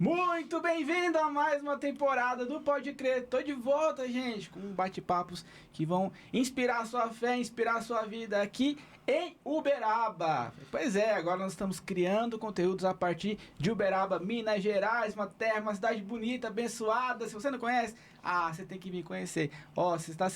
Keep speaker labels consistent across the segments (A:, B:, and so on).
A: Muito bem-vindo a mais uma temporada do Pode Crer. Tô de volta, gente, com bate-papos que vão inspirar a sua fé, inspirar a sua vida aqui em Uberaba. Pois é, agora nós estamos criando conteúdos a partir de Uberaba, Minas Gerais, uma terra, uma cidade bonita, abençoada. Se você não conhece, você tem que vir conhecer. Se está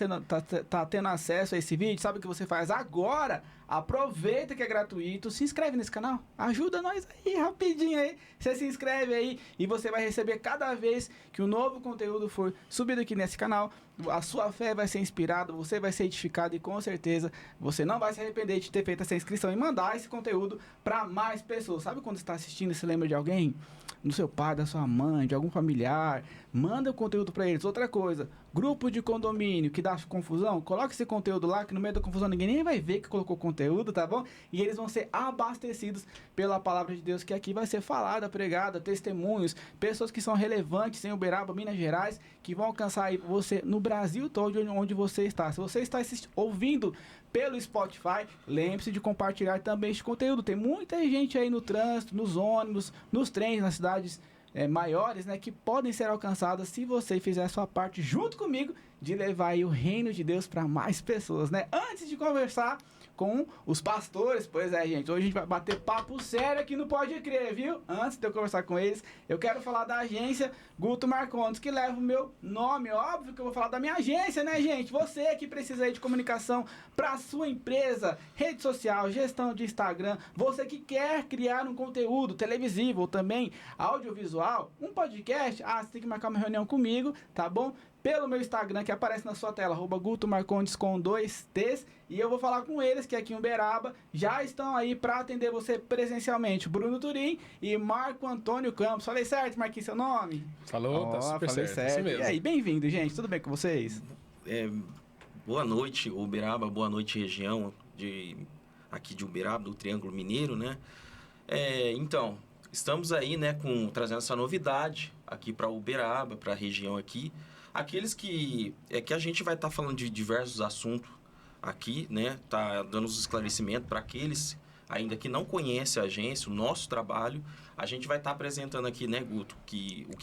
A: tá tendo acesso a esse vídeo, sabe o que você faz agora? Aproveita que é gratuito, se inscreve nesse canal, ajuda nós aí, rapidinho aí. Você se inscreve aí e você vai receber cada vez que um novo conteúdo for subido aqui nesse canal. A sua fé vai ser inspirada, você vai ser edificado e com certeza você não vai se arrepender de ter feito essa inscrição e mandar esse conteúdo para mais pessoas. Sabe quando você está assistindo e se lembra de alguém? Do seu pai, da sua mãe, de algum familiar, manda o conteúdo para eles. Outra coisa, grupo de condomínio que dá confusão, coloca esse conteúdo lá que no meio da confusão ninguém nem vai ver que colocou conteúdo, tá bom? E eles vão ser abastecidos pela palavra de Deus que aqui vai ser falada, pregada, testemunhos, pessoas que são relevantes em Uberaba, Minas Gerais, que vão alcançar aí você no Brasil todo onde você está. Se você está ouvindo pelo Spotify, lembre-se de compartilhar também este conteúdo. Tem muita gente aí no trânsito, nos ônibus, nos trens, nas cidades maiores, né, que podem ser alcançadas se você fizer a sua parte junto comigo de levar aí o reino de Deus para mais pessoas, né? Antes de conversar com os pastores, pois é, gente, hoje a gente vai bater papo sério aqui no Pode Crer, viu? Antes de eu conversar com eles, eu quero falar da agência Guto Marcondes, que leva o meu nome. Óbvio que eu vou falar da minha agência, né, gente? Você que precisa aí de comunicação para sua empresa, rede social, gestão de Instagram, você que quer criar um conteúdo televisivo ou também audiovisual, um podcast, você tem que marcar uma reunião comigo, tá bom? Pelo meu Instagram, que aparece na sua tela, @Guto Marcondes com 2 T's, e eu vou falar com eles, que aqui em Uberaba já estão aí para atender você presencialmente. Bruno Turim e Marco Antônio Campos. Falei certo, Marquinhos, seu nome?
B: Falou, tá super
A: falei certo.
B: Isso
A: E aí, bem-vindo, gente, tudo bem com vocês?
C: Boa noite, Uberaba, boa noite, região aqui de Uberaba, do Triângulo Mineiro, né? Então, estamos aí, né, trazendo essa novidade aqui para Uberaba, para a região aqui. Aqueles que a gente vai estar falando de diversos assuntos aqui, né? Tá dando os esclarecimentos para aqueles ainda que não conhecem a agência, o nosso trabalho. A gente vai estar apresentando aqui, né, Guto,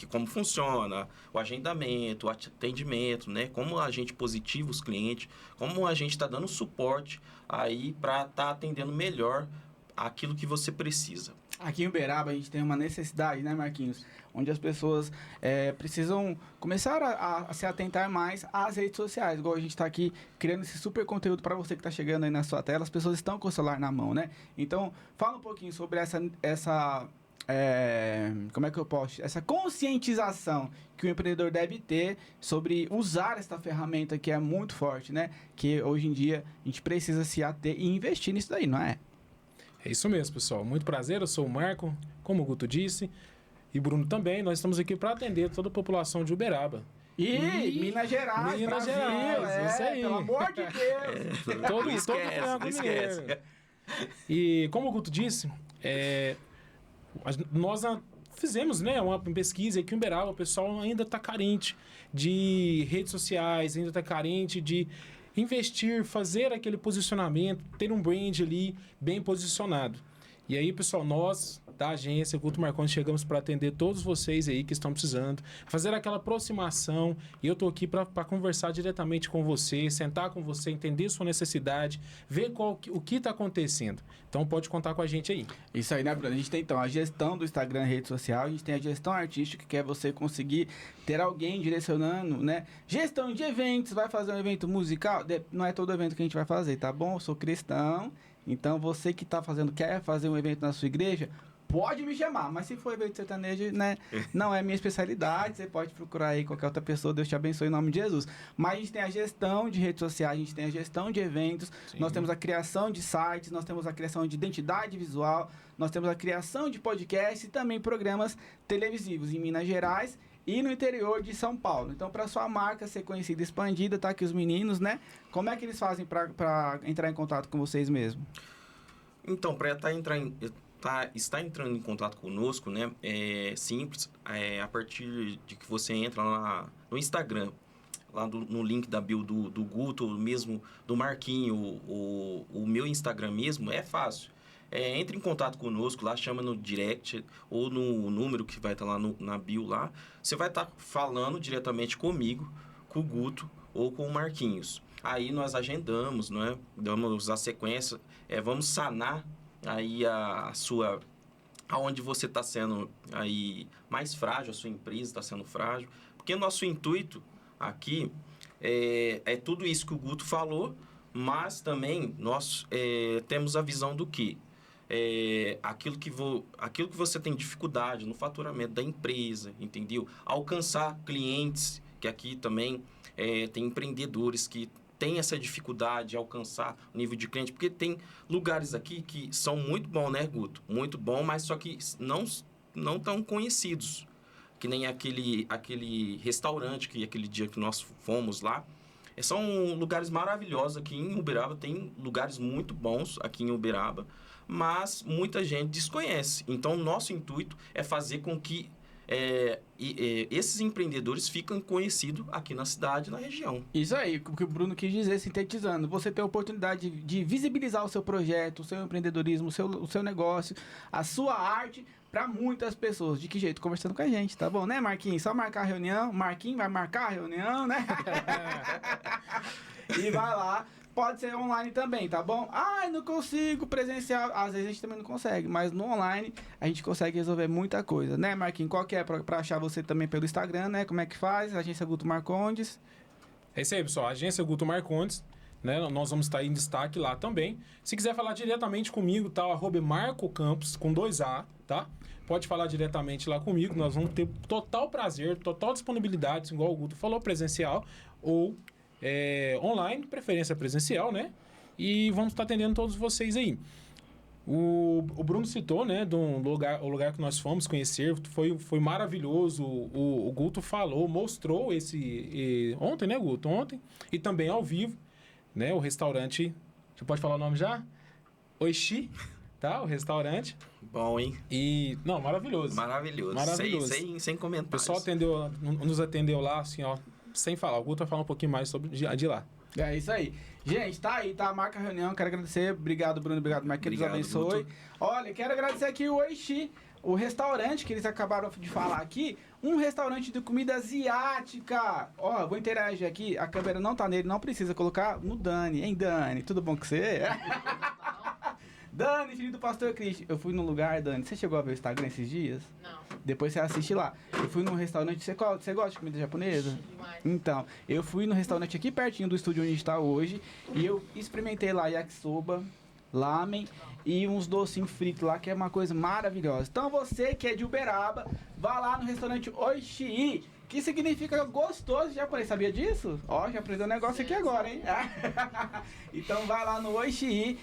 C: como funciona, o agendamento, o atendimento, né? Como a gente positiva os clientes, como a gente está dando suporte aí para estar atendendo melhor aquilo que você precisa.
A: Aqui em Uberaba a gente tem uma necessidade, né, Marquinhos? Onde as pessoas precisam começar a se atentar mais às redes sociais. Igual a gente está aqui criando esse super conteúdo para você que está chegando aí na sua tela. As pessoas estão com o celular na mão, né? Então, fala um pouquinho sobre como é que eu posso? Essa conscientização que o empreendedor deve ter sobre usar esta ferramenta que é muito forte, né? Que hoje em dia a gente precisa se ater e investir nisso daí, não é?
B: É isso mesmo, pessoal. Muito prazer, eu sou o Marco, como o Guto disse, e Bruno também. Nós estamos aqui para atender toda a população de Uberaba.
A: E Minas Gerais,
B: Minas
A: Brasil,
B: Gerais, isso aí.
A: Pelo amor de Deus.
C: Não esquece.
B: E como o Guto disse, nós fizemos, né, uma pesquisa aqui em Uberaba. O pessoal ainda está carente de redes sociais, ainda está carente de investir, fazer aquele posicionamento, ter um brand ali bem posicionado. E aí, pessoal, nós da agência Guto Marcondes chegamos para atender todos vocês aí que estão precisando, fazer aquela aproximação, e eu estou aqui para conversar diretamente com você, sentar com você, entender sua necessidade, ver o que está acontecendo. Então pode contar com a gente aí.
A: Isso aí, né, Bruno? A gente tem então a gestão do Instagram, rede social, a gente tem a gestão artística, que é você conseguir ter alguém direcionando, né? Gestão de eventos, vai fazer um evento musical, não é todo evento que a gente vai fazer, tá bom? Eu sou cristão, então você que quer fazer um evento na sua igreja, pode me chamar, mas se for evento sertanejo, né, não é minha especialidade, você pode procurar aí qualquer outra pessoa, Deus te abençoe em nome de Jesus. Mas a gente tem a gestão de redes sociais, a gente tem a gestão de eventos, sim, nós temos a criação de sites, nós temos a criação de identidade visual, nós temos a criação de podcasts e também programas televisivos em Minas Gerais e no interior de São Paulo. Então, para sua marca ser conhecida e expandida, tá aqui os meninos, né? Como é que eles fazem para entrar em contato com vocês mesmo?
C: Então, para estar entrando em contato conosco, né, é simples, a partir de que você entra lá no Instagram, lá no link da bio do Guto, mesmo do Marquinho, o meu Instagram mesmo, é fácil. entre em contato conosco lá, chama no direct ou no número que vai estar lá na bio lá. Você vai estar falando diretamente comigo, com o Guto ou com o Marquinhos. Aí nós agendamos, né? Damos a sequência, vamos sanar aí aonde você está sendo aí mais frágil, a sua empresa está sendo frágil. Porque o nosso intuito aqui é tudo isso que o Guto falou, mas também nós temos a visão do que? Aquilo que você tem dificuldade no faturamento da empresa, entendeu? Alcançar clientes, que aqui também tem empreendedores que têm essa dificuldade de alcançar o nível de cliente, porque tem lugares aqui que são muito bons, né, Guto? Muito bom, mas só que não tão conhecidos. Que nem aquele restaurante, que aquele dia que nós fomos lá. São lugares maravilhosos aqui em Uberaba, tem lugares muito bons aqui em Uberaba, mas muita gente desconhece. Então, nosso intuito é fazer com que esses empreendedores fiquem conhecidos aqui na cidade, na região.
A: Isso aí, o que o Bruno quis dizer, sintetizando. Você tem a oportunidade de visibilizar o seu projeto, o seu empreendedorismo, o seu negócio, a sua arte para muitas pessoas. De que jeito? Conversando com a gente, tá bom, né, Marquinhos? Só marcar a reunião. Marquinhos vai marcar a reunião, né? E vai lá. Pode ser online também, tá bom? Não consigo presencial. Às vezes a gente também não consegue, mas no online a gente consegue resolver muita coisa, né, Marquinhos? Qual que é pra achar você também pelo Instagram, né? Como é que faz? Agência Guto Marcondes.
B: É isso aí, pessoal. Agência Guto Marcondes, né? Nós vamos estar em destaque lá também. Se quiser falar diretamente comigo, tá? @marcocampos, com 2A, tá? Pode falar diretamente lá comigo. Nós vamos ter total prazer, total disponibilidade, igual o Guto falou, presencial ou online, preferência presencial, né? E vamos estar atendendo todos vocês aí. O Bruno citou, né, o lugar que nós fomos conhecer, foi maravilhoso. O Guto falou, mostrou ontem, né, Guto? Ontem. E também ao vivo, né, o restaurante. Você pode falar o nome já? Oishi, tá? O restaurante.
C: Bom, hein?
B: Não, maravilhoso.
C: Maravilhoso. Sem comentários.
B: O pessoal nos atendeu lá, assim, ó, sem falar. O Guto vai falar um pouquinho mais sobre de lá.
A: É isso aí. Gente, tá aí, tá? Marca a reunião. Quero agradecer. Obrigado, Bruno. Obrigado, Marquinhos. Deus abençoe. Guto. Olha, quero agradecer aqui o Oishi, o restaurante que eles acabaram de falar aqui. Um restaurante de comida asiática. Ó, vou interagir aqui. A câmera não tá nele, não precisa colocar no Dani. Hein, Dani? Tudo bom com você? Dani, filho do pastor Cristian. Eu fui num lugar, Dani. Você chegou a ver o Instagram esses dias?
D: Não.
A: Depois você assiste lá. Eu fui num restaurante. Você gosta de comida japonesa?
D: Demais.
A: Então, eu fui no restaurante aqui pertinho do estúdio onde a gente tá hoje. E eu experimentei lá yakisoba, lamen e uns docinhos fritos lá, que é uma coisa maravilhosa. Então, você que é de Uberaba, vá lá no restaurante Oishi, que significa gostoso japonês. Sabia disso? Ó, já aprendeu um negócio aqui agora, hein? Então vai lá no Oishi,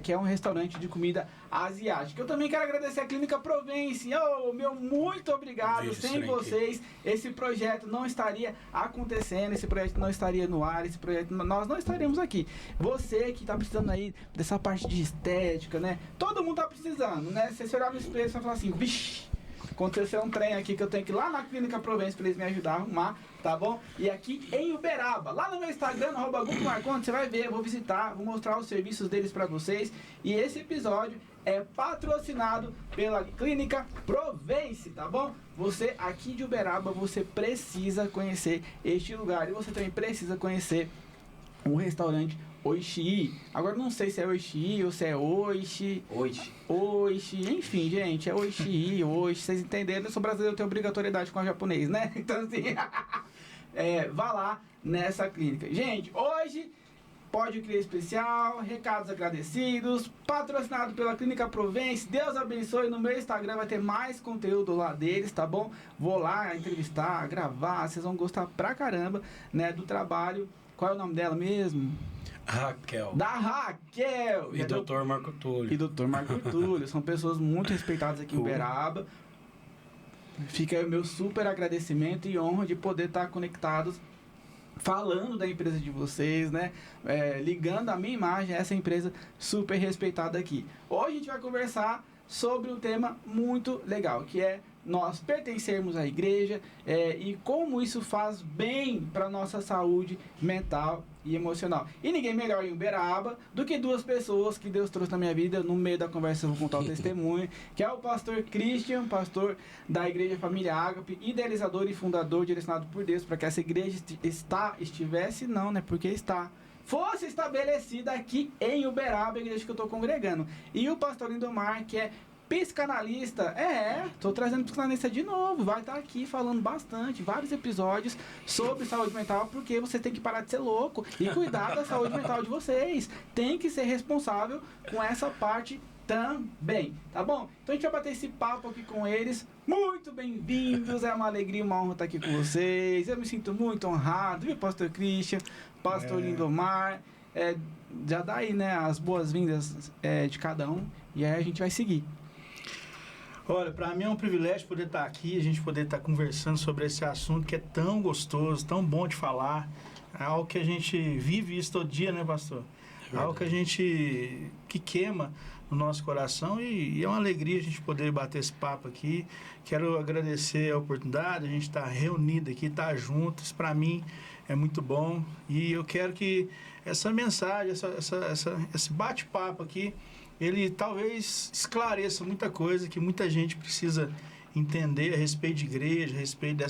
A: que é um restaurante de comida asiática. Eu também quero agradecer a Clínica Provence. Meu muito obrigado. Sem vocês, esse projeto não estaria acontecendo, esse projeto não estaria no ar, esse projeto nós não estaríamos aqui. Você que tá precisando aí dessa parte de estética, né? Todo mundo tá precisando, né? Você olhar no espelho e falar assim, vixe, aconteceu um trem aqui que eu tenho que ir lá na Clínica Provence para eles me ajudar a arrumar, tá bom? E aqui em Uberaba, lá no meu Instagram, @GutoMarcondes, você vai ver, eu vou visitar, vou mostrar os serviços deles para vocês. E esse episódio é patrocinado pela Clínica Provence, tá bom? Você aqui de Uberaba, você precisa conhecer este lugar e você também precisa conhecer um restaurante Oishi. Agora não sei se é Oishi ou se é Oishi. Oishi. Enfim, gente, é Oishi, Oishi. Vocês entenderam? Eu sou brasileiro, eu tenho obrigatoriedade com o japonês, né? Então assim, vá lá nessa clínica. Gente, hoje Pode Crer Especial, recados agradecidos, patrocinado pela Clínica Provence. Deus abençoe. No meu Instagram vai ter mais conteúdo lá deles, tá bom? Vou lá entrevistar, gravar, vocês vão gostar pra caramba, né, do trabalho. Qual é o nome dela mesmo?
E: Raquel.
A: Da Raquel!
E: E Dr. Marco Túlio.
A: E Dr. Marco Túlio. São pessoas muito respeitadas aqui em Uberaba. Fica aí o meu super agradecimento e honra de poder estar conectados, falando da empresa de vocês, né? Ligando a minha imagem a essa empresa super respeitada aqui. Hoje a gente vai conversar sobre um tema muito legal, que é nós pertencermos à igreja e como isso faz bem para nossa saúde mental e emocional. E ninguém melhor em Uberaba do que duas pessoas que Deus trouxe na minha vida. No meio da conversa eu vou contar o testemunho, que é o pastor Christian, pastor da Igreja Família Ágape, idealizador e fundador, direcionado por Deus para que essa igreja estivesse, não, né? Porque fosse estabelecida aqui em Uberaba, a igreja que eu estou congregando. E o pastor Lindomar, que é psicanalista, tô trazendo psicanalista de novo, vai estar aqui falando bastante, vários episódios sobre saúde mental, porque você tem que parar de ser louco e cuidar da saúde mental de vocês, tem que ser responsável com essa parte também, tá bom? Então a gente vai bater esse papo aqui com eles. Muito bem-vindos, é uma alegria, uma honra estar aqui com vocês, eu me sinto muito honrado, viu, pastor Christian, pastor Lindomar, já dá aí, né, as boas-vindas de cada um, e aí a gente vai seguir.
E: Olha, para mim é um privilégio poder estar aqui, a gente poder estar conversando sobre esse assunto que é tão gostoso, tão bom de falar. É algo que a gente vive isso todo dia, né, pastor? É algo que a gente queima no nosso coração e é uma alegria a gente poder bater esse papo aqui. Quero agradecer a oportunidade, a gente estar reunido aqui, estar juntos. Para mim é muito bom e eu quero que essa mensagem, esse bate-papo aqui, ele talvez esclareça muita coisa que muita gente precisa entender a respeito de igreja, a respeito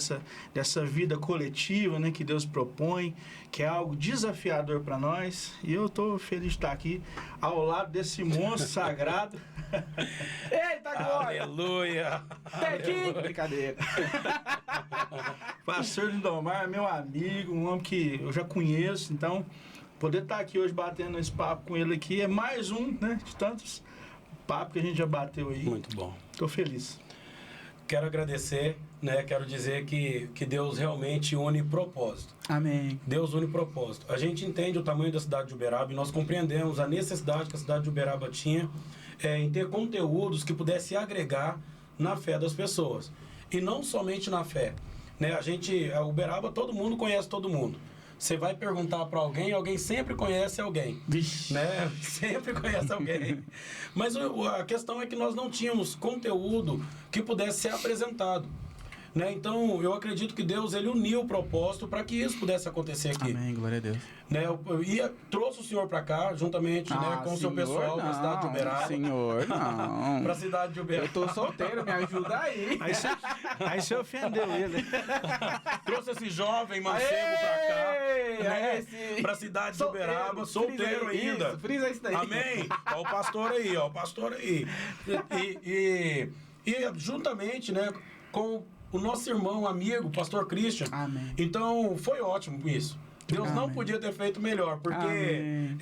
E: dessa vida coletiva, né, que Deus propõe, que é algo desafiador para nós. E eu estou feliz de estar aqui ao lado desse monstro sagrado.
A: Eita, glória!
E: Aleluia!
A: Aqui! Brincadeira.
E: Pastor Lindomar, meu amigo, um homem que eu já conheço, então poder estar aqui hoje batendo esse papo com ele aqui é mais um, né, de tantos papos que a gente já bateu aí.
D: Muito bom.
E: Estou feliz.
D: Quero agradecer, né? Quero dizer que Deus realmente une propósito.
A: Amém.
D: Deus une propósito. A gente entende o tamanho da cidade de Uberaba e nós compreendemos a necessidade que a cidade de Uberaba tinha em ter conteúdos que pudesse agregar na fé das pessoas. E não somente na fé. Né? A Uberaba, todo mundo conhece todo mundo. Você vai perguntar para alguém sempre conhece alguém.
A: Vixe.
D: Né? Sempre conhece alguém. Mas a questão é que nós não tínhamos conteúdo que pudesse ser apresentado. Né? Então, eu acredito que Deus ele uniu o propósito para que isso pudesse acontecer aqui.
A: Amém, glória a Deus.
D: Né? Trouxe o senhor para cá, juntamente né, com o seu pessoal, para a cidade de Uberaba.
A: Senhor, não.
D: Para a cidade de Uberaba.
A: Eu tô solteiro, me ajuda aí.
E: Aí você ofendeu ele.
D: Trouxe esse jovem mancebo para cá, né? Para a cidade de Uberaba, solteiro ainda.
A: Isso, frisa isso daí.
D: Amém? Ó o pastor aí, E juntamente, né, com o nosso irmão, amigo, pastor Christian.
A: Amém.
D: Então, foi ótimo isso. Deus não
A: Amém.
D: podia ter feito melhor, porque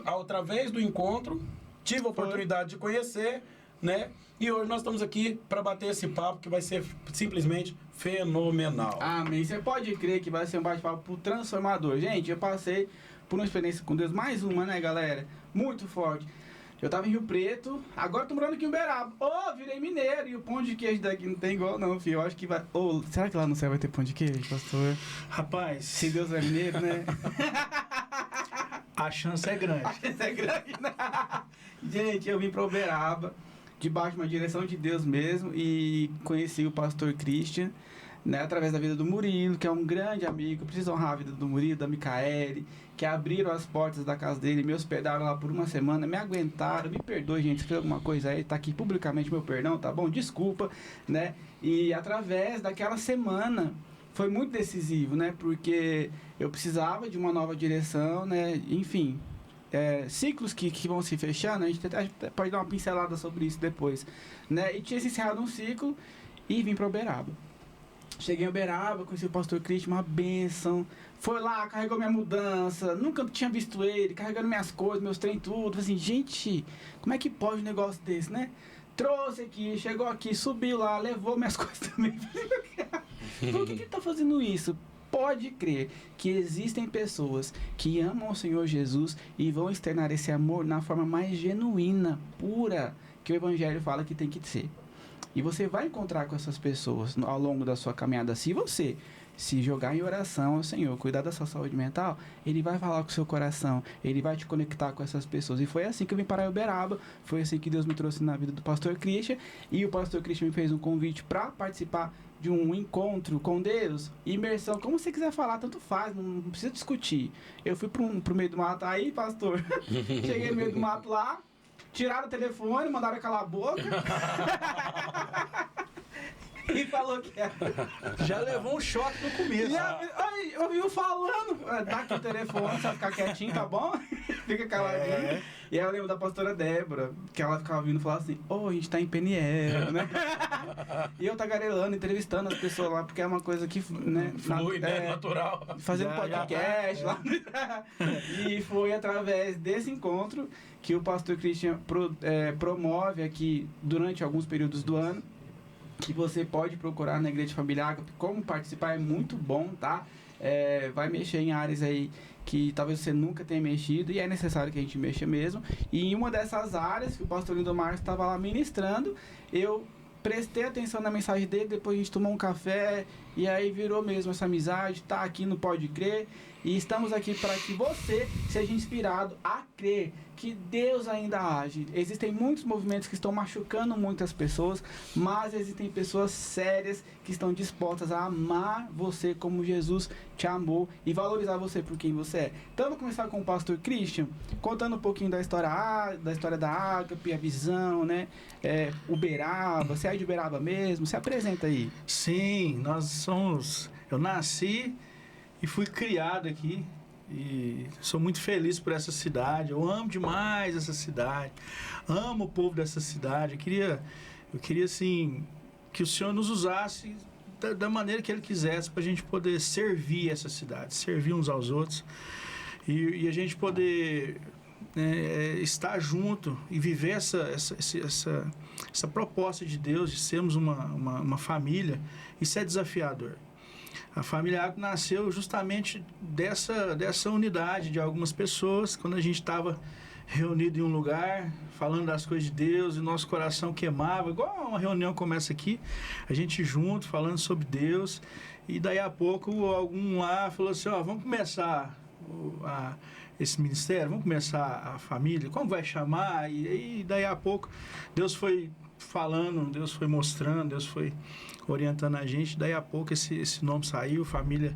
D: através do encontro, tive a oportunidade de conhecer, né? E hoje nós estamos aqui para bater esse papo que vai ser simplesmente fenomenal.
A: Amém. Você pode crer que vai ser um bate-papo transformador. Gente, eu passei por uma experiência com Deus, mais uma, né, galera? Muito forte. Eu tava em Rio Preto, agora tô morando aqui em Uberaba. Virei mineiro e o pão de queijo daqui não tem igual não, filho. Eu acho que vai... será que lá no céu vai ter pão de queijo, pastor?
E: Rapaz,
A: Se Deus é mineiro, né?
E: a chance é grande.
A: A chance é grande, né? Gente, eu vim pra Uberaba, debaixo de uma direção de Deus mesmo, e conheci o pastor Christian, né, através da vida do Murilo, que é um grande amigo. Eu preciso honrar a vida do Murilo, da Micaele, que abriram as portas da casa dele, me hospedaram lá por uma semana, me aguentaram, me perdoe, gente, se fez alguma coisa aí, tá aqui publicamente meu perdão, tá bom? Desculpa, né? E através daquela semana foi muito decisivo, né? Porque eu precisava de uma nova direção, né? Enfim, ciclos que vão se fechando, a gente pode dar uma pincelada sobre isso depois, né? E tinha se encerrado um ciclo e vim para Uberaba. Cheguei em Uberaba, conheci o pastor Christian, uma bênção. Foi lá, carregou minha mudança. Nunca tinha visto ele, carregando minhas coisas, meus trem, tudo. Falei assim, gente, como é que pode um negócio desse, né? Trouxe aqui, chegou aqui, subiu lá, levou minhas coisas também. Por que ele tá fazendo isso? Pode crer que existem pessoas que amam o Senhor Jesus e vão externar esse amor na forma mais genuína, pura, que o Evangelho fala que tem que ser. E você vai encontrar com essas pessoas ao longo da sua caminhada. Se você se jogar em oração ao Senhor, cuidar da sua saúde mental, Ele vai falar com o seu coração, Ele vai te conectar com essas pessoas. E foi assim que eu vim para Uberaba, foi assim que Deus me trouxe na vida do pastor Christian, e o pastor Christian me fez um convite para participar de um encontro com Deus, imersão, como você quiser falar, tanto faz, não precisa discutir. Eu fui pro meio do mato, aí pastor, cheguei no meio do mato lá, tiraram o telefone, mandaram calar a boca. E falou que era.
E: Já levou um choque no começo.
A: Aí, eu vi falando, dá aqui o telefone, você vai ficar quietinho, tá bom? Fica caladinho. E aí eu lembro da pastora Débora, que ela ficava vindo e falava assim, a gente tá em Peniel, né? E eu tagarelando, entrevistando as pessoas lá, porque é uma coisa que, né?
D: Flui, né? Natural.
A: Fazendo podcast lá. E foi através desse encontro que o pastor Christian promove aqui durante alguns períodos do ano, que você pode procurar na Igreja Família Ágape. Como participar é muito bom, tá? Vai mexer em áreas aí que talvez você nunca tenha mexido e é necessário que a gente mexa mesmo. E em uma dessas áreas que o pastor Lindomar estava lá ministrando, eu prestei atenção na mensagem dele, depois a gente tomou um café e aí virou mesmo essa amizade, tá aqui no Pode Crer. E estamos aqui para que você seja inspirado a crer que Deus ainda age. Existem muitos movimentos que estão machucando muitas pessoas, mas existem pessoas sérias que estão dispostas a amar você como Jesus te amou e valorizar você por quem você é. Então, eu vou começar com o pastor Christian, contando um pouquinho da história da Ágape, a visão, né? Uberaba, você é de Uberaba mesmo? Se apresenta aí.
E: Sim, nós somos... Eu nasci e fui criado aqui e sou muito feliz por essa cidade. Eu amo demais essa cidade, amo o povo dessa cidade. Eu queria assim, que o Senhor nos usasse da maneira que Ele quisesse para a gente poder servir essa cidade, servir uns aos outros e a gente poder estar junto e viver essa proposta de Deus de sermos uma família. Isso é desafiador. A família Ágape nasceu justamente dessa unidade de algumas pessoas, quando a gente estava reunido em um lugar, falando das coisas de Deus, e nosso coração queimava, igual uma reunião começa aqui, a gente junto, falando sobre Deus, e daí a pouco algum lá falou assim, vamos começar esse ministério, vamos começar a família, como vai chamar? E daí a pouco Deus foi falando, Deus foi mostrando, Deus foi orientando a gente, daí a pouco esse nome saiu, família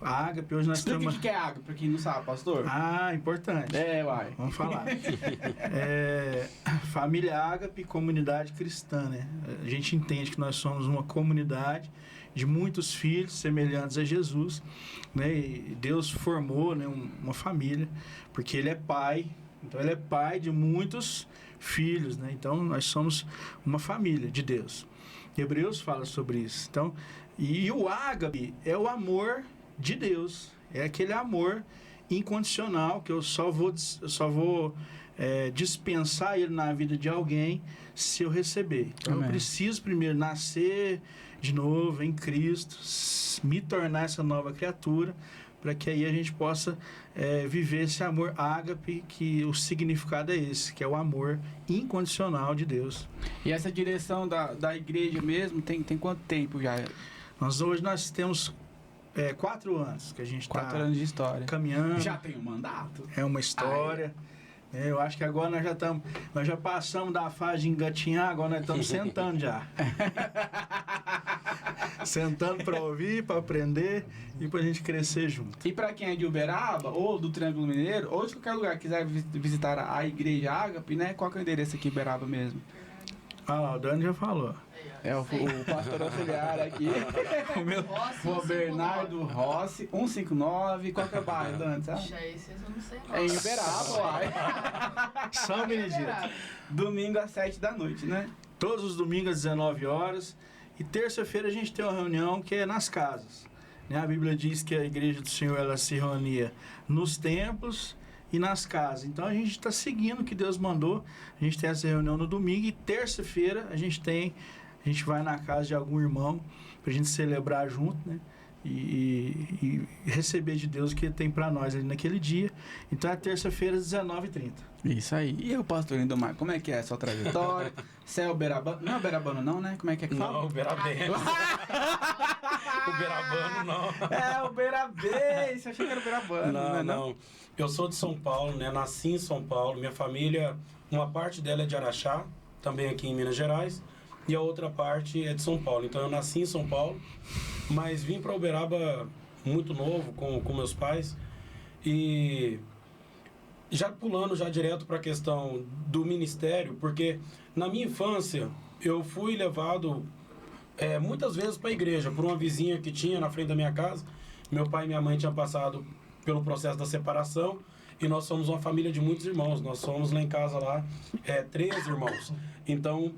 E: Ágape. Hoje nós
A: Explica o que é Ágape, pra quem não sabe, pastor.
E: Importante.
A: Uai.
E: Vamos falar. Família Ágape, comunidade cristã, né? A gente entende que nós somos uma comunidade de muitos filhos semelhantes a Jesus, né? E Deus formou, né, uma família, porque Ele é Pai, então Ele é Pai de muitos filhos, né? Então nós somos uma família de Deus. Hebreus fala sobre isso. Então, e o ágape é o amor de Deus. É aquele amor incondicional que eu só vou dispensar ele na vida de alguém se eu receber. Então, Amém. Eu preciso primeiro nascer de novo em Cristo, me tornar essa nova criatura, para que aí a gente possa viver esse amor ágape, que o significado é esse, que é o amor incondicional de Deus.
A: E essa direção da igreja mesmo, tem quanto tempo já?
E: Hoje nós temos 4 anos que a gente está
A: 4 anos de história.
E: Caminhando.
A: Já tem um mandato.
E: É uma história. Eu acho que agora nós já passamos da fase de engatinhar, agora nós estamos sentando já. Sentando para ouvir, para aprender e para a gente crescer junto.
A: E para quem é de Uberaba, ou do Triângulo Mineiro, ou de qualquer lugar que quiser visitar a Igreja Ágape, né? Qual que é o endereço aqui em Uberaba mesmo?
E: O Dani já falou.
A: O pastor auxiliar aqui. O Bernardo Rossi, 159. Qual que é o bairro, Dani?
F: Esses eu não sei não.
A: É em Uberaba, uai.
E: São Benedito.
A: Domingo às 7 da noite, né?
E: Todos os domingos às 19 horas. E terça-feira a gente tem uma reunião que é nas casas. A Bíblia diz que a igreja do Senhor ela se reunia nos templos e nas casas. Então a gente está seguindo o que Deus mandou. A gente tem essa reunião no domingo e terça-feira a gente vai na casa de algum irmão para a gente celebrar junto, né? e receber de Deus o que Ele tem para nós ali naquele dia. Então é terça-feira, às 19h30.
A: Isso aí. E o pastor Lindomar, como é que é a sua trajetória? Você é uberabano? Não é uberabano não, né? Como é que fala?
D: Não, Uberabense. Uberabano não.
A: É, uberabense. Achei que era uberabano.
D: Não,
A: é
D: não. Eu sou de São Paulo, né? Nasci em São Paulo. Minha família, uma parte dela é de Araxá, também aqui em Minas Gerais, e a outra parte é de São Paulo. Então eu nasci em São Paulo, mas vim para Uberaba muito novo com meus pais. E já pulando já direto para a questão do ministério, porque na minha infância eu fui levado muitas vezes para a igreja, por uma vizinha que tinha na frente da minha casa. Meu pai e minha mãe tinham passado pelo processo da separação e nós somos uma família de muitos irmãos. Nós somos lá em casa 3 irmãos. Então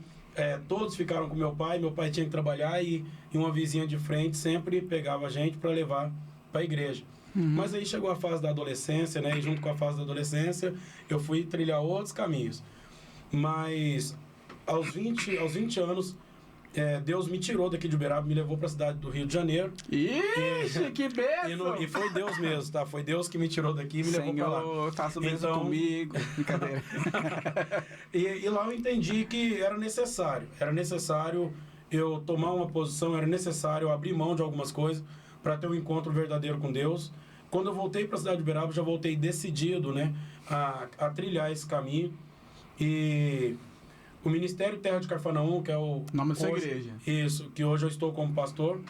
D: todos ficaram com meu pai tinha que trabalhar e uma vizinha de frente sempre pegava a gente para levar para a igreja. Mas aí chegou a fase da adolescência, né? E junto com a fase da adolescência, eu fui trilhar outros caminhos. Mas aos 20 anos, Deus me tirou daqui de Uberaba, me levou para a cidade do Rio de Janeiro.
A: Ixi, que bênção!
D: E foi Deus mesmo, tá? Foi Deus que me tirou daqui e me levou para lá.
A: Senhor, faça o mesmo comigo. Brincadeira.
D: E lá eu entendi que era necessário eu tomar uma posição, era necessário eu abrir mão de algumas coisas para ter um encontro verdadeiro com Deus. Quando eu voltei para a cidade de Uberaba, já voltei decidido, né, a trilhar esse caminho. E o Ministério Terra de Carfanaum, que é o
A: nome da sua igreja.
D: Isso, que hoje eu estou como pastor.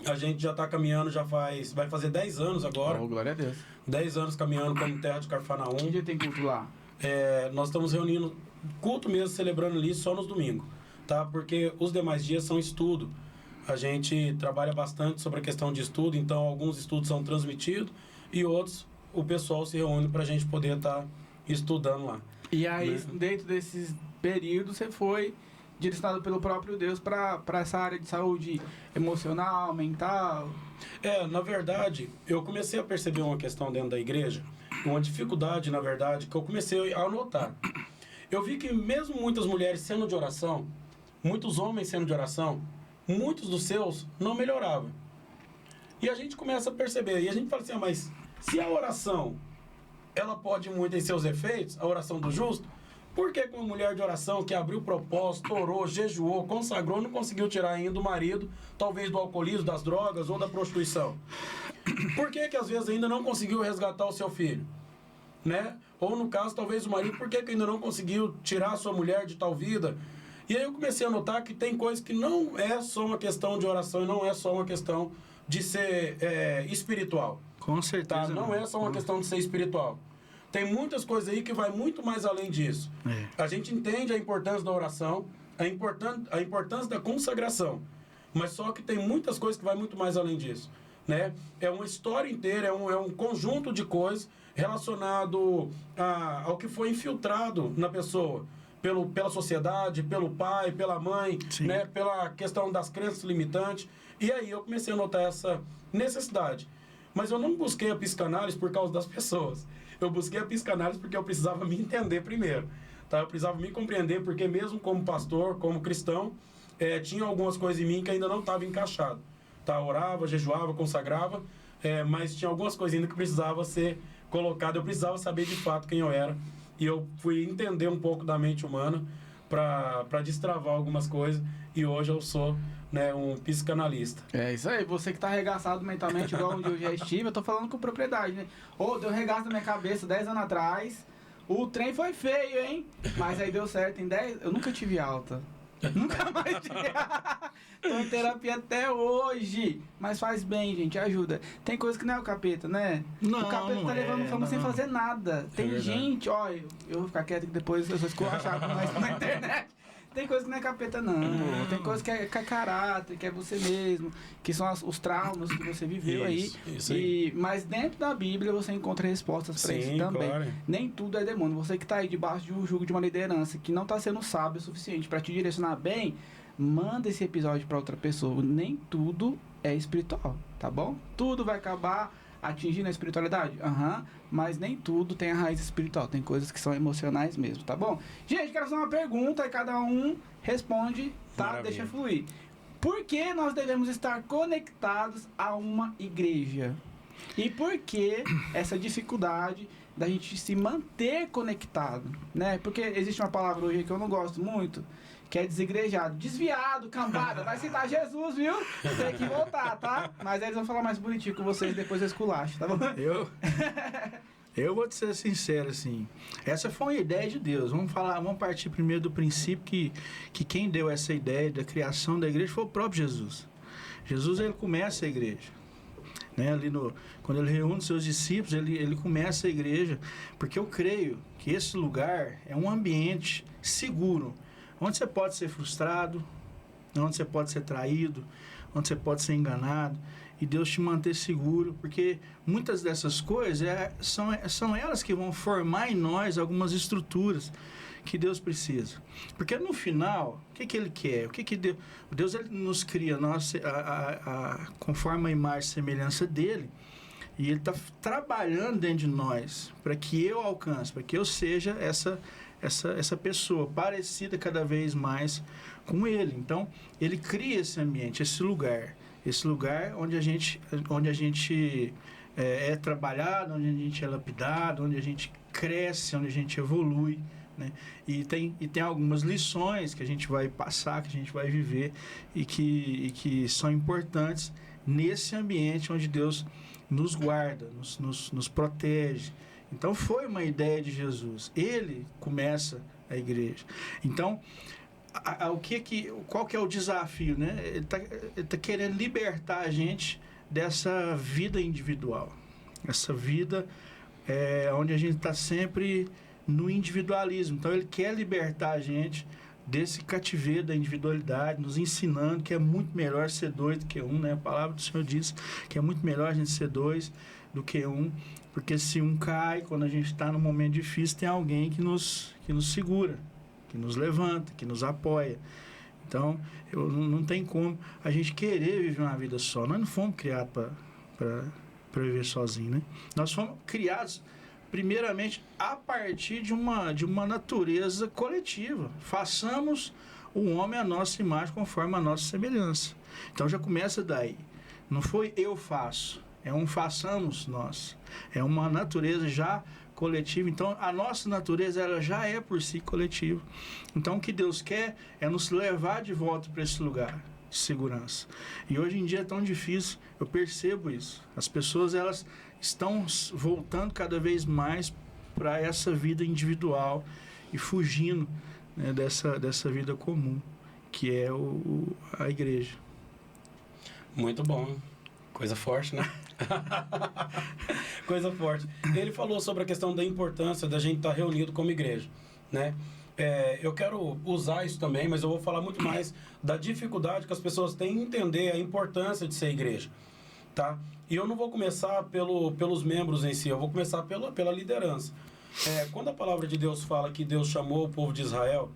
D: A gente já está caminhando, vai fazer 10 anos agora.
A: Oh, glória a Deus.
D: 10 anos caminhando como Terra de Carfanaum.
A: Que dia tem culto lá?
D: Nós estamos reunindo, culto mesmo, celebrando ali só nos domingos, tá? Porque os demais dias são estudo. A gente trabalha bastante sobre a questão de estudo, então alguns estudos são transmitidos e outros o pessoal se reúne para a gente poder estar estudando lá.
A: E aí, dentro desses períodos, você foi direcionado pelo próprio Deus para essa área de saúde emocional, mental?
D: Na verdade, eu comecei a perceber uma questão dentro da igreja, uma dificuldade, na verdade, que eu comecei a notar. Eu vi que mesmo muitas mulheres sendo de oração, muitos homens sendo de oração, muitos dos seus não melhoravam. E a gente começa a perceber, e a gente fala assim, mas se a oração, ela pode muito em seus efeitos, a oração do justo, por que uma mulher de oração que abriu propósito, orou, jejuou, consagrou, não conseguiu tirar ainda o marido, talvez do alcoolismo, das drogas ou da prostituição? Por que às vezes ainda não conseguiu resgatar o seu filho? Né? Ou no caso, talvez o marido, por que ainda não conseguiu tirar a sua mulher de tal vida? E aí eu comecei a notar que tem coisas que não é só uma questão de oração e não é só uma questão de ser espiritual.
E: Com certeza.
D: Tá? Não é só uma questão de ser espiritual. Tem muitas coisas aí que vai muito mais além disso. A gente entende a importância da oração, a importância da consagração, mas só que tem muitas coisas que vai muito mais além disso. Né? É uma história inteira, é um conjunto de coisas relacionado ao que foi infiltrado na pessoa. Pela sociedade, pelo pai, pela mãe, né? Pela questão das crenças limitantes. E aí eu comecei a notar essa necessidade. Mas eu não busquei a psicanálise por causa das pessoas. Eu busquei a psicanálise porque eu precisava me entender primeiro. Tá? Eu precisava me compreender porque mesmo como pastor, como cristão, tinha algumas coisas em mim que ainda não estavam encaixadas. Tá? Orava, jejuava, consagrava, mas tinha algumas coisas ainda que precisava ser colocado. Eu precisava saber de fato quem eu era. E eu fui entender um pouco da mente humana para destravar algumas coisas. E hoje eu sou, né, um psicanalista.
A: É isso aí. Você que tá arregaçado mentalmente, igual onde eu já estive, eu tô falando com propriedade, né? Deu regaço na minha cabeça 10 anos atrás. O trem foi feio, hein? Mas aí deu certo em 10... Eu nunca tive alta. Nunca mais tive. Tô em terapia até hoje. Mas faz bem, gente, ajuda. Tem coisa que não é o capeta, né?
E: Não,
A: o capeta tá levando fama sem fazer nada. Tem
D: verdade.
A: gente, ó, eu vou ficar quieto que depois eu sou esculachado na internet. Tem coisa que não é capeta, não. Tem coisa que é caráter, que é você mesmo, que são os traumas que você viveu
D: isso aí.
A: Mas dentro da Bíblia você encontra respostas para isso também.
D: Claro.
A: Nem tudo é demônio. Você que está aí debaixo de um jugo de uma liderança que não está sendo sábio o suficiente para te direcionar bem, manda esse episódio para outra pessoa. Nem tudo é espiritual, tá bom? Tudo vai acabar atingindo a espiritualidade? Mas nem tudo tem a raiz espiritual. Tem coisas que são emocionais mesmo, tá bom? Gente, quero fazer uma pergunta e cada um responde, tá?
D: Maravilha.
A: Deixa fluir. Por que nós devemos estar conectados a uma igreja? E por que essa dificuldade da gente se manter conectado, né? Porque existe uma palavra hoje que eu não gosto muito, que é desigrejado, desviado, cambada, vai citar Jesus, viu? Tem que voltar, tá? Mas aí eles vão falar mais bonitinho com vocês depois do esculacho, tá bom?
E: Eu vou te ser sincero, assim, essa foi uma ideia de Deus. Vamos partir primeiro do princípio que quem deu essa ideia da criação da igreja foi o próprio Jesus. Jesus, ele começa a igreja, né? Quando ele reúne seus discípulos, ele começa a igreja, porque eu creio que esse lugar é um ambiente seguro, onde você pode ser frustrado, onde você pode ser traído, onde você pode ser enganado, e Deus te manter seguro, porque muitas dessas coisas são elas que vão formar em nós algumas estruturas que Deus precisa. Porque no final, o que Ele quer? O que Deus ele nos cria conforme a imagem e semelhança dEle, e Ele está trabalhando dentro de nós para que eu alcance, para que eu seja essa pessoa parecida cada vez mais com Ele. Então, Ele cria esse ambiente, esse lugar onde a gente é trabalhado, onde a gente é lapidado, onde a gente cresce, onde a gente evolui, né? E tem algumas lições que a gente vai passar, que a gente vai viver e que são importantes nesse ambiente onde Deus nos guarda, nos protege. Então foi uma ideia de Jesus. Ele começa a igreja. Então, qual que é o desafio, né? Ele tá querendo libertar a gente dessa vida individual. Essa vida onde a gente está sempre no individualismo. Então, ele quer libertar a gente desse cativeiro da individualidade, nos ensinando que é muito melhor ser dois do que um, né? A palavra do Senhor diz que é muito melhor a gente ser dois do que um, porque se um cai, quando a gente está num momento difícil, tem alguém que nos segura, que nos levanta, que nos apoia. Então, não tem como a gente querer viver uma vida só. Nós não fomos criados para viver sozinho, né? Nós fomos criados primeiramente a partir de uma natureza coletiva. Façamos o homem à nossa imagem conforme a nossa semelhança. Então já começa daí. Não foi eu faço, é um façamos nós. É uma natureza já coletiva. Então a nossa natureza ela já é por si coletiva. Então o que Deus quer é nos levar de volta para esse lugar de segurança. E hoje em dia é tão difícil, eu percebo isso. As pessoas elas estão voltando cada vez mais para essa vida individual e fugindo, né, dessa vida comum, que é a igreja.
D: Muito bom. Coisa forte, né? Coisa forte. Ele falou sobre a questão da importância da gente estar reunido como igreja, né? Eu quero usar isso também, mas eu vou falar muito mais da dificuldade que as pessoas têm em entender a importância de ser igreja, tá? E eu não vou começar pelos membros em si, eu vou começar pela liderança. Quando a palavra de Deus fala que Deus chamou o povo de Israel,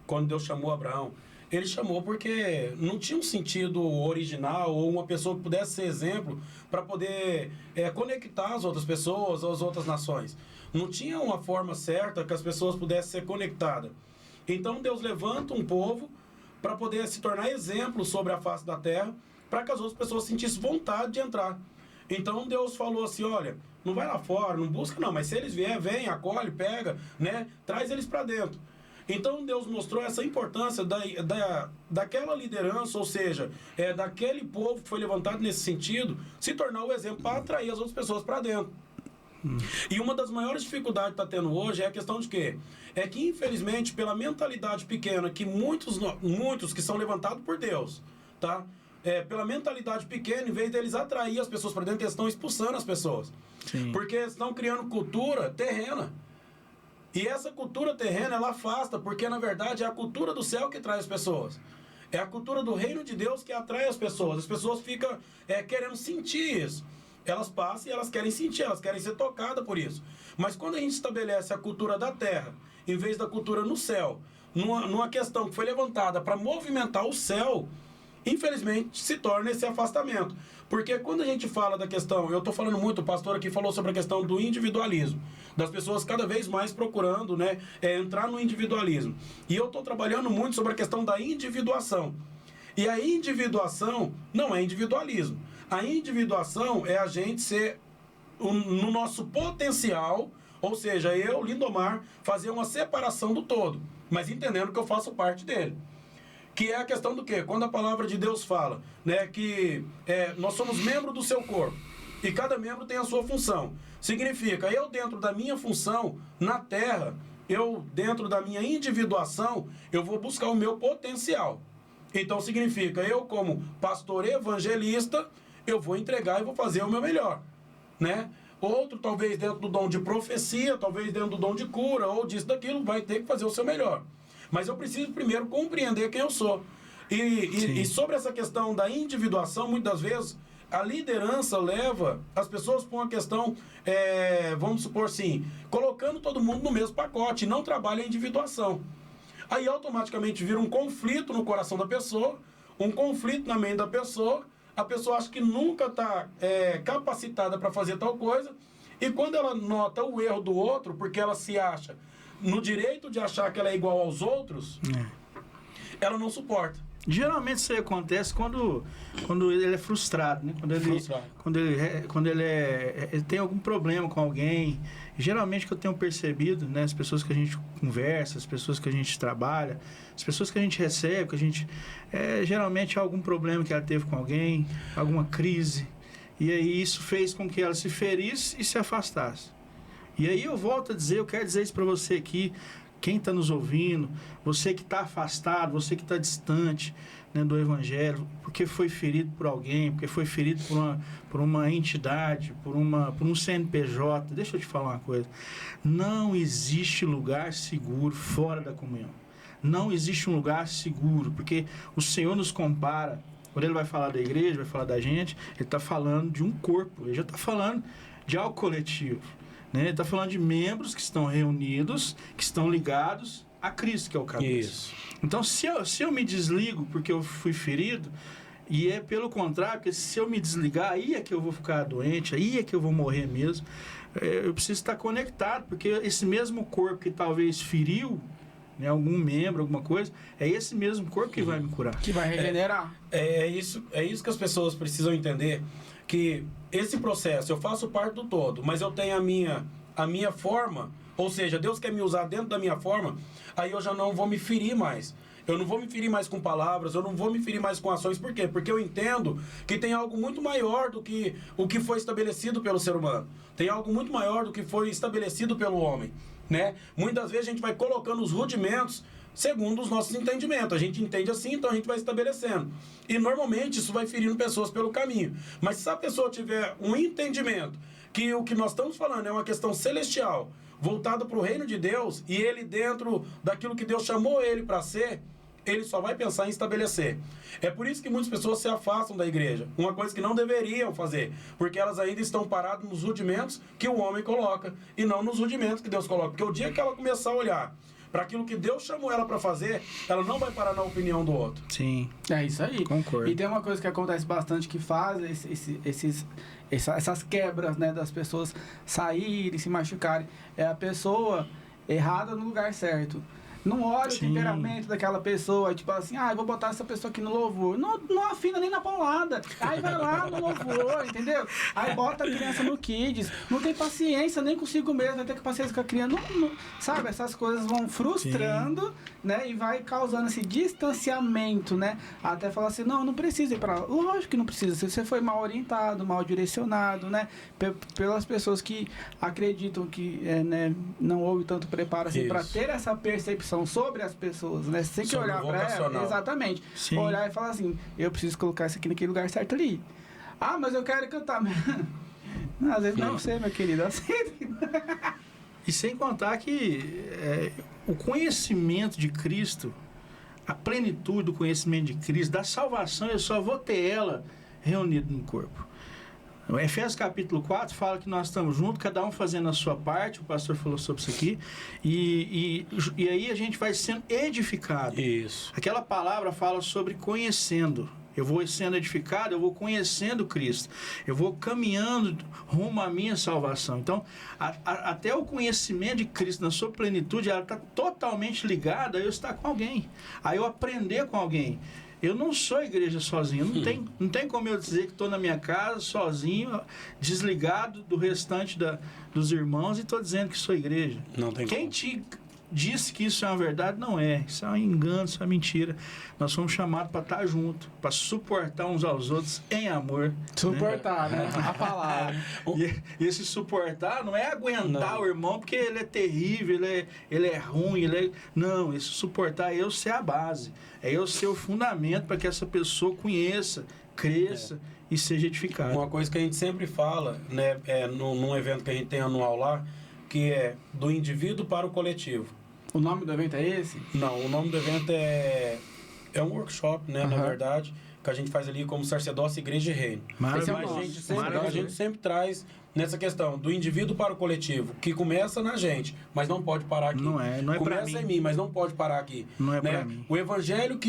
D: quando Deus chamou Abraão, ele chamou porque não tinha um sentido original ou uma pessoa que pudesse ser exemplo para poder conectar as outras pessoas ou as outras nações. Não tinha uma forma certa que as pessoas pudessem ser conectadas. Então Deus levanta um povo para poder se tornar exemplo sobre a face da terra, para que as outras pessoas sentissem vontade de entrar. Então Deus falou assim, olha, não vai lá fora, não busca não, mas se eles vierem, vem, acolhe, pega, né, traz eles para dentro. Então Deus mostrou essa importância daquela liderança, ou seja, daquele povo que foi levantado nesse sentido, se tornar o exemplo para atrair as outras pessoas para dentro. E uma das maiores dificuldades que está tendo hoje é a questão de quê? É que, infelizmente, pela mentalidade pequena, que muitos que são levantados por Deus, tá? Pela mentalidade pequena, em vez deles atrair as pessoas para dentro, eles estão expulsando as pessoas. Sim. Porque eles estão criando cultura terrena. E essa cultura terrena, ela afasta, porque, na verdade, é a cultura do céu que traz as pessoas. É a cultura do reino de Deus que atrai as pessoas. As pessoas ficam querendo sentir isso. Elas passam e elas querem sentir, elas querem ser tocadas por isso. Mas quando a gente estabelece a cultura da terra, em vez da cultura no céu, numa questão que foi levantada para movimentar o céu, infelizmente se torna esse afastamento. Porque quando a gente fala da questão, eu estou falando muito, o pastor aqui falou sobre a questão do individualismo, das pessoas cada vez mais procurando, né, entrar no individualismo. E eu estou trabalhando muito sobre a questão da individuação. E a individuação não é individualismo. A individuação é a gente ser no nosso potencial, ou seja, eu, Lindomar, fazer uma separação do todo, mas entendendo que eu faço parte dele. Que é a questão do quê? Quando a palavra de Deus fala, né, que nós somos membros do seu corpo e cada membro tem a sua função. Significa, eu dentro da minha função na terra, eu dentro da minha individuação, eu vou buscar o meu potencial. Então significa, eu como pastor evangelista, eu vou entregar e vou fazer o meu melhor, né? Outro, talvez dentro do dom de profecia, talvez dentro do dom de cura, ou disso, daquilo, vai ter que fazer o seu melhor. Mas eu preciso primeiro compreender quem eu sou. E sobre essa questão da individuação, muitas vezes, a liderança leva as pessoas para uma questão, vamos supor assim, colocando todo mundo no mesmo pacote, e não trabalha a individuação. Aí automaticamente vira um conflito no coração da pessoa, um conflito na mente da pessoa, a pessoa acha que nunca está capacitada para fazer tal coisa, e quando ela nota o erro do outro, porque ela se acha no direito de achar que ela é igual aos outros, ela não suporta.
E: Geralmente isso aí acontece quando ele é frustrado, né? Quando ele tem algum problema com alguém. Geralmente que eu tenho percebido, né? As pessoas que a gente conversa, as pessoas que a gente trabalha, as pessoas que a gente recebe, que a gente geralmente há algum problema que ela teve com alguém, alguma crise. E aí isso fez com que ela se ferisse e se afastasse. E aí eu volto a dizer, eu quero dizer isso para você aqui, quem está nos ouvindo, você que está afastado, você que está distante, né, do Evangelho, porque foi ferido por alguém, porque foi ferido por uma entidade, por um CNPJ. Deixa eu te falar uma coisa. Não existe lugar seguro fora da comunhão. Não existe um lugar seguro, porque o Senhor nos compara. Quando Ele vai falar da igreja, vai falar da gente, Ele está falando de um corpo, Ele já está falando de algo coletivo. Né? Ele está falando de membros que estão reunidos, que estão ligados a Cristo, que é o cabeça. Isso. Então, se eu me desligo porque eu fui ferido, e é pelo contrário, porque se eu me desligar, aí é que eu vou ficar doente, aí é que eu vou morrer mesmo. Eu preciso estar conectado, porque esse mesmo corpo que talvez feriu, né, algum membro, alguma coisa, é esse mesmo corpo que vai me curar.
A: Que vai regenerar.
D: É isso que as pessoas precisam entender, que esse processo, eu faço parte do todo, mas eu tenho a minha forma, ou seja, Deus quer me usar dentro da minha forma, aí eu já não vou me ferir mais. Eu não vou me ferir mais com palavras, eu não vou me ferir mais com ações. Por quê? Porque eu entendo que tem algo muito maior do que o que foi estabelecido pelo ser humano. Tem algo muito maior do que foi estabelecido pelo homem, né? Muitas vezes a gente vai colocando os rudimentos segundo os nossos entendimentos. A gente entende assim, então a gente vai estabelecendo. E normalmente isso vai ferindo pessoas pelo caminho. Mas se a pessoa tiver um entendimento que o que nós estamos falando é uma questão celestial, voltado para o reino de Deus, e ele dentro daquilo que Deus chamou ele para ser, ele só vai pensar em estabelecer. É por isso que muitas pessoas se afastam da igreja. Uma coisa que não deveriam fazer, porque elas ainda estão paradas nos rudimentos que o homem coloca, e não nos rudimentos que Deus coloca. Porque o dia que ela começar a olhar para aquilo que Deus chamou ela para fazer, ela não vai parar na opinião do outro.
E: Sim.
A: É isso aí.
E: Concordo.
A: E tem uma coisa que acontece bastante que faz essas quebras, né, das pessoas saírem, se machucarem. É a pessoa errada no lugar certo. Não olha o temperamento daquela pessoa, tipo assim, eu vou botar essa pessoa aqui no louvor. Não afina nem na paulada. Aí vai lá no louvor, entendeu? Aí bota a criança no kids. Não tem paciência nem consigo mesmo, vai ter paciência com a criança. Não, sabe, essas coisas vão frustrando, né? E vai causando esse distanciamento, né? Até falar assim, não precisa ir pra lá. Lógico que não precisa. Se você foi mal orientado, mal direcionado, né? Pelas pessoas que acreditam que né, não houve tanto preparo assim para ter essa percepção sobre as pessoas, né? Você tem que olhar para ela, exatamente. Sim. Olhar e falar assim, eu preciso colocar isso aqui naquele lugar certo ali. Mas eu quero cantar. Às vezes não sei, meu querido, aceita.
E: E sem contar que o conhecimento de Cristo, a plenitude do conhecimento de Cristo, da salvação, eu só vou ter ela reunida no corpo. O Efésios capítulo 4 fala que nós estamos juntos, cada um fazendo a sua parte, o pastor falou sobre isso aqui, e aí a gente vai sendo edificado.
D: Isso.
E: Aquela palavra fala sobre conhecendo. Eu vou sendo edificado, eu vou conhecendo Cristo, eu vou caminhando rumo à minha salvação. Então, até o conhecimento de Cristo na sua plenitude, ela está totalmente ligada a eu estar com alguém, a eu aprender com alguém. Eu não sou igreja sozinho. Não tem como eu dizer que estou na minha casa, sozinho, desligado do restante dos irmãos e estou dizendo que sou igreja.
D: Não tem
E: Quem
D: como.
E: te disse que isso é uma verdade? Não é. Isso é um engano, isso é uma mentira. Nós somos chamados para estar junto, para suportar uns aos outros em amor.
A: Suportar, né? A palavra.
E: E esse suportar não é aguentar
D: Não.
E: o irmão porque ele é terrível, ele é ruim. Não, esse suportar é eu ser a base. É eu ser o fundamento para que essa pessoa conheça, cresça e seja edificada.
D: Uma coisa que a gente sempre fala, né, num evento que a gente tem anual lá, que é do indivíduo para o coletivo.
A: O nome do evento é esse?
D: Não, o nome do evento é um workshop, né, na
A: Aham.
D: verdade, que a gente faz ali como sacerdócio, igreja e reino.
A: Esse é o
D: Mas
A: nosso.
D: a gente sempre traz nessa questão do indivíduo para o coletivo, que começa na gente, mas não pode parar aqui.
E: Não é pra
D: Começa em mim, mas não pode parar aqui.
E: Não é
D: né?
E: pra mim.
D: O evangelho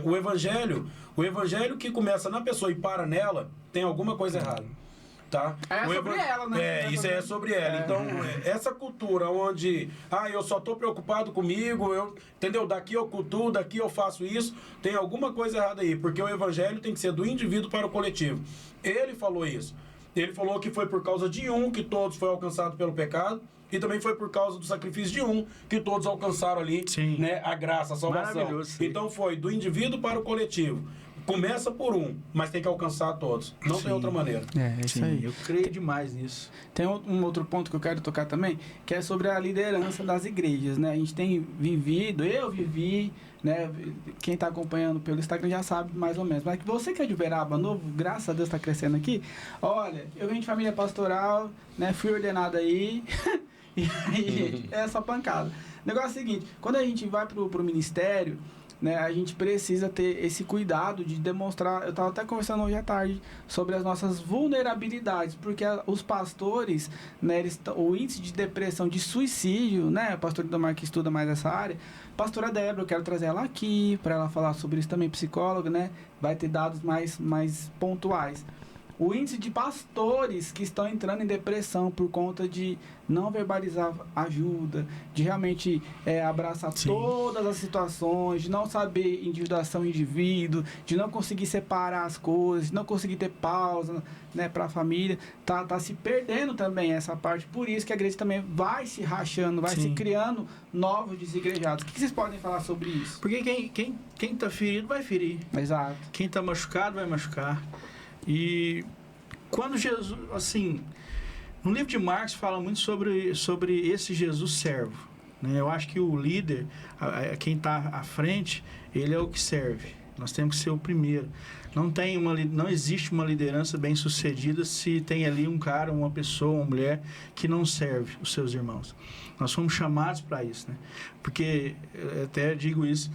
D: o evangelho que começa na pessoa e para nela, tem alguma coisa errada. Tá?
A: É
D: O
A: sobre ela, né?
D: isso é sobre ela. Então, essa cultura onde, eu só tô preocupado comigo, entendeu? Daqui eu cultuo, daqui eu faço isso, tem alguma coisa errada aí, porque o evangelho tem que ser do indivíduo para o coletivo. Ele falou isso. Ele falou que foi por causa de um que todos foram alcançados pelo pecado, e também foi por causa do sacrifício de um que todos alcançaram ali,
E: Sim.
D: né, a graça, a salvação.
E: Maravilhoso, sim.
D: Então foi do indivíduo para o coletivo. Começa por um, mas tem que alcançar todos. Não tem
E: Sim.
D: outra maneira.
A: É, isso
E: Sim,
A: aí.
E: eu creio demais nisso.
A: Tem um outro ponto que eu quero tocar também, que é sobre a liderança das igrejas, né? A gente tem vivido, eu vivi, né? Quem está acompanhando pelo Instagram já sabe mais ou menos. Mas que você que é de Uberaba Novo, graças a Deus está crescendo aqui. Olha, eu venho de família pastoral, né? Fui ordenado aí. E aí, gente, é essa pancada. O negócio é o seguinte, quando a gente vai pro ministério, né, a gente precisa ter esse cuidado de demonstrar. Eu estava até conversando hoje à tarde sobre as nossas vulnerabilidades, porque os pastores, né, o índice de depressão, de suicídio, né, o pastor Idomar que estuda mais essa área, pastora Débora, eu quero trazer ela aqui para ela falar sobre isso também, psicóloga, né, vai ter dados mais pontuais. O índice de pastores que estão entrando em depressão por conta de não verbalizar ajuda, de realmente abraçar
E: Sim.
A: todas as situações, de não saber individuação indivíduo, de não conseguir separar as coisas, de não conseguir ter pausa, né, para a família, tá se perdendo também essa parte. Por isso que a igreja também vai se rachando, vai
E: Sim.
A: se criando novos desigrejados. O que vocês podem falar sobre isso?
E: Porque quem tá ferido vai ferir.
A: Exato.
E: Quem tá machucado vai machucar. E quando Jesus, assim, no livro de Marcos fala muito sobre esse Jesus servo, né? Eu acho que o líder, quem está à frente, ele é o que serve. Nós temos que ser o primeiro. Não existe uma liderança bem sucedida se tem ali um cara, uma pessoa, uma mulher que não serve os seus irmãos. Nós fomos chamados para isso, né? Porque, eu até digo isso,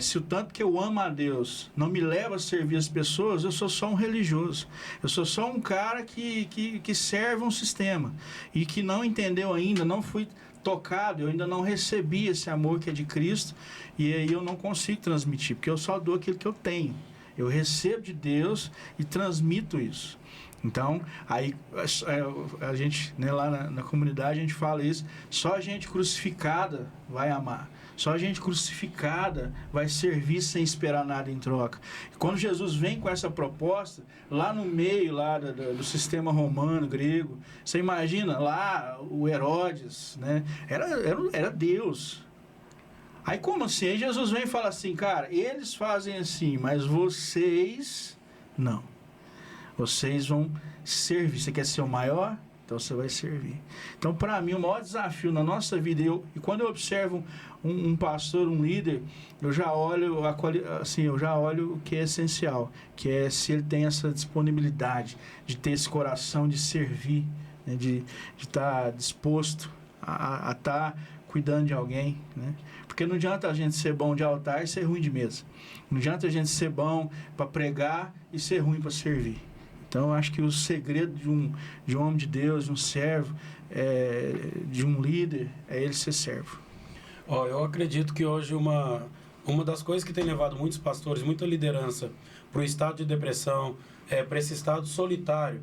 E: se o tanto que eu amo a Deus não me leva a servir as pessoas, eu sou só um religioso. Eu sou só um cara que serve um sistema e que não entendeu ainda, não fui tocado, eu ainda não recebi esse amor que é de Cristo, e aí eu não consigo transmitir, porque eu só dou aquilo que eu tenho. Eu recebo de Deus e transmito isso. Então, aí a gente, né, lá na comunidade, a gente fala isso, só a gente crucificada vai amar. Só a gente crucificada vai servir sem esperar nada em troca. E quando Jesus vem com essa proposta, lá no meio lá do sistema romano, grego, você imagina lá o Herodes, né? Era Deus. Aí como assim? Aí Jesus vem e fala assim, cara, eles fazem assim, mas vocês não. Vocês vão servir. Você quer ser o maior? Então você vai servir. Então, para mim, o maior desafio na nossa vida, e quando eu observo um pastor, um líder, eu já olho eu já olho o que é essencial, que é se ele tem essa disponibilidade de ter esse coração de servir, né, de estar disposto a estar cuidando de alguém, né? Porque não adianta a gente ser bom de altar e ser ruim de mesa. Não adianta a gente ser bom para pregar e ser ruim para servir. Então, eu acho que o segredo de um homem de Deus, de um servo, de um líder, é ele ser servo.
D: Eu acredito que hoje uma das coisas que tem levado muitos pastores, muita liderança para o estado de depressão, para esse estado solitário,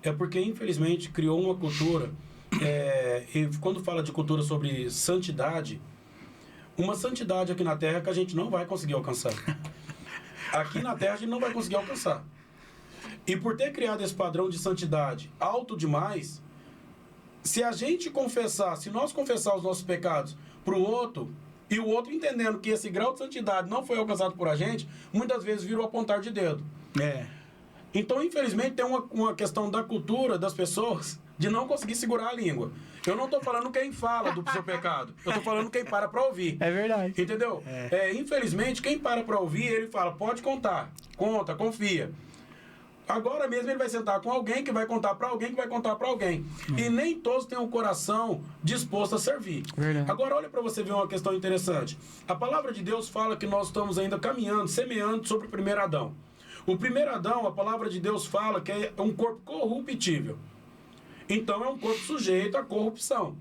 D: é porque, infelizmente, criou uma cultura, e quando fala de cultura sobre santidade, uma santidade aqui na Terra que a gente não vai conseguir alcançar. aqui na Terra a gente não vai conseguir alcançar. E por ter criado esse padrão de santidade alto demais, se a gente confessar, se nós confessar os nossos pecados para o outro, e o outro entendendo que esse grau de santidade não foi alcançado por a gente, muitas vezes vira o apontar de dedo. Então, infelizmente, tem uma questão da cultura das pessoas de não conseguir segurar a língua. Eu não estou falando quem fala do seu pecado. Eu estou falando quem para ouvir.
A: É verdade.
D: Entendeu? Infelizmente, quem para ouvir, ele fala, pode contar. Conta, confia. Agora mesmo ele vai sentar com alguém que vai contar para alguém que vai contar para alguém. E nem todos têm um coração disposto a servir.
A: Verdade.
D: Agora olha para você ver uma questão interessante. A palavra de Deus fala que nós estamos ainda caminhando, semeando sobre o primeiro Adão. O primeiro Adão, a palavra de Deus fala que é um corpo corruptível. Então é um corpo sujeito à corrupção.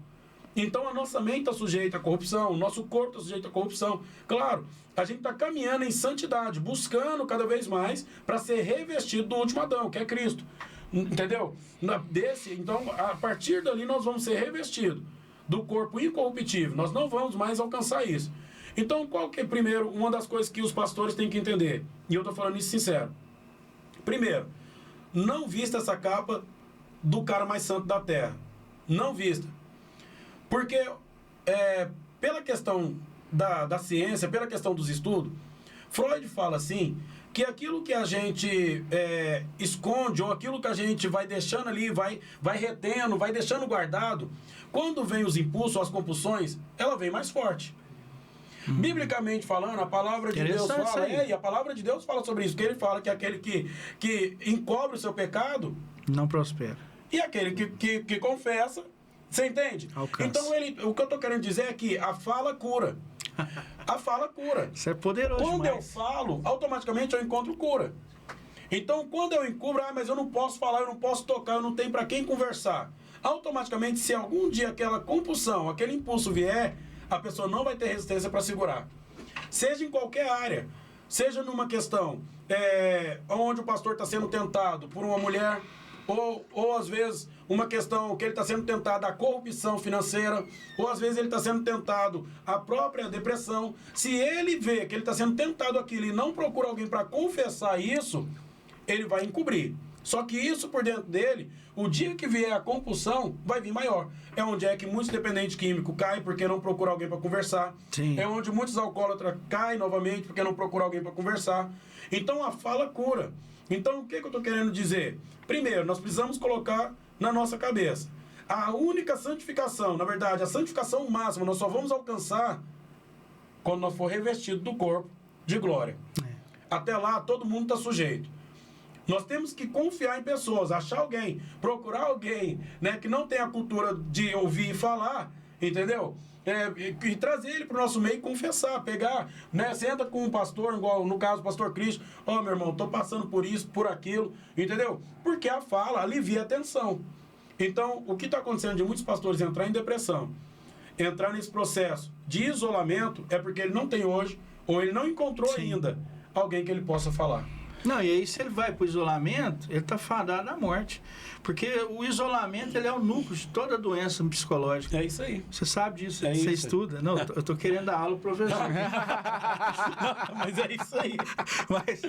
D: Então a nossa mente está sujeita à corrupção, o nosso corpo está sujeito à corrupção. Claro, a gente está caminhando em santidade, buscando cada vez mais para ser revestido do último Adão, que é Cristo. Entendeu? Então, a partir dali nós vamos ser revestidos do corpo incorruptível. Nós não vamos mais alcançar isso. Então, qual que é, primeiro, uma das coisas que os pastores têm que entender? E eu estou falando isso sincero. Primeiro, não vista essa capa do cara mais santo da terra. Não vista. Porque, pela questão da ciência, pela questão dos estudos, Freud fala assim, que aquilo que a gente esconde, ou aquilo que a gente vai deixando ali, vai retendo, vai deixando guardado, quando vem os impulsos, as compulsões, ela vem mais forte. Biblicamente falando, a palavra de Deus fala, e a palavra de Deus fala sobre isso, que ele fala que aquele que encobre o seu pecado
E: não prospera.
D: E aquele que confessa, você entende?
E: Alcança.
D: Então, o que eu estou querendo dizer é que a fala cura. A fala cura.
E: Isso é poderoso
D: Quando
E: demais.
D: eu falo, automaticamente eu encontro cura. Então, quando eu encubro, mas eu não posso falar, eu não posso tocar, eu não tenho para quem conversar. Automaticamente, se algum dia aquela compulsão, aquele impulso vier, a pessoa não vai ter resistência para segurar. Seja em qualquer área, seja numa questão onde o pastor está sendo tentado por uma mulher, ou às vezes uma questão que ele está sendo tentado à corrupção financeira, ou às vezes ele está sendo tentado à própria depressão. Se ele vê que ele está sendo tentado aquilo e não procura alguém para confessar isso, ele vai encobrir. Só que isso por dentro dele, o dia que vier a compulsão, vai vir maior. É onde é que muitos dependentes químicos caem porque não procuram alguém para conversar.
E: Sim.
D: É onde muitos alcoólatras caem novamente porque não procuram alguém para conversar. Então a fala cura. Então o que eu estou querendo dizer? Primeiro, nós precisamos colocar na nossa cabeça. A única santificação, na verdade, a santificação máxima, nós só vamos alcançar quando nós for revestido do corpo de glória. Até lá, todo mundo está sujeito. Nós temos que confiar em pessoas, achar alguém, procurar alguém, né, que não tem a cultura de ouvir e falar, entendeu? E trazer ele para o nosso meio e confessar, pegar, né, senta com um pastor, igual no caso o pastor Cristo, meu irmão, estou passando por isso, por aquilo, entendeu? Porque a fala alivia a tensão. Então, o que está acontecendo de muitos pastores entrar em depressão, entrar nesse processo de isolamento, é porque ele não tem hoje, ou ele não encontrou ainda alguém que ele possa falar.
E: Não, e aí se ele vai para o isolamento, ele está fadado à morte. Porque o isolamento, ele é o núcleo de toda doença psicológica.
D: É isso aí.
E: Você sabe disso,
D: É
E: você
D: isso.
E: estuda. Não, eu tô querendo dar aula pro professor.
D: Mas é isso aí.
E: Mas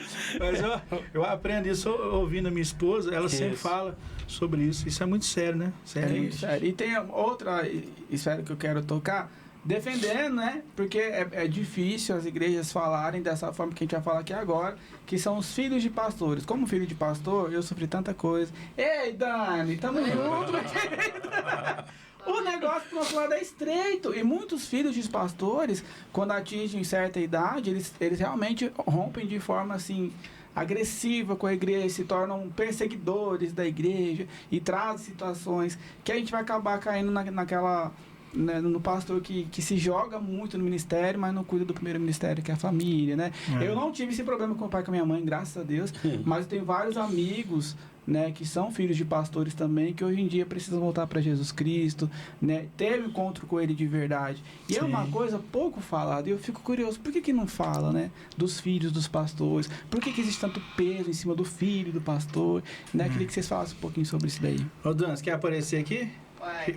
E: eu aprendo isso ouvindo a minha esposa, ela sempre fala sobre isso. Isso é muito sério, né?
A: É sério. E tem outra esfera que eu quero tocar, defendendo, né? Porque é difícil as igrejas falarem dessa forma que a gente vai falar aqui agora, que são os filhos de pastores. Como filho de pastor, eu sofri tanta coisa. Ei, Dani, tamo junto, querida. O negócio pro nosso lado é estreito. E muitos filhos de pastores, quando atingem certa idade, eles realmente rompem de forma assim agressiva com a igreja, se tornam perseguidores da igreja e trazem situações que a gente vai acabar caindo naquela... Né, no pastor que se joga muito no ministério, mas não cuida do primeiro ministério, que é a família, né? Eu não tive esse problema com o pai e com a minha mãe, graças a Deus, mas eu tenho vários amigos, né, que são filhos de pastores também, que hoje em dia precisam voltar para Jesus Cristo, né? Teve um encontro com ele de verdade. E é uma coisa pouco falada, e eu fico curioso, por que não fala, né? Dos filhos dos pastores? Por que existe tanto peso em cima do filho do pastor? Né? Queria que vocês falassem um pouquinho sobre isso daí.
E: Ô, Dan, você quer aparecer aqui?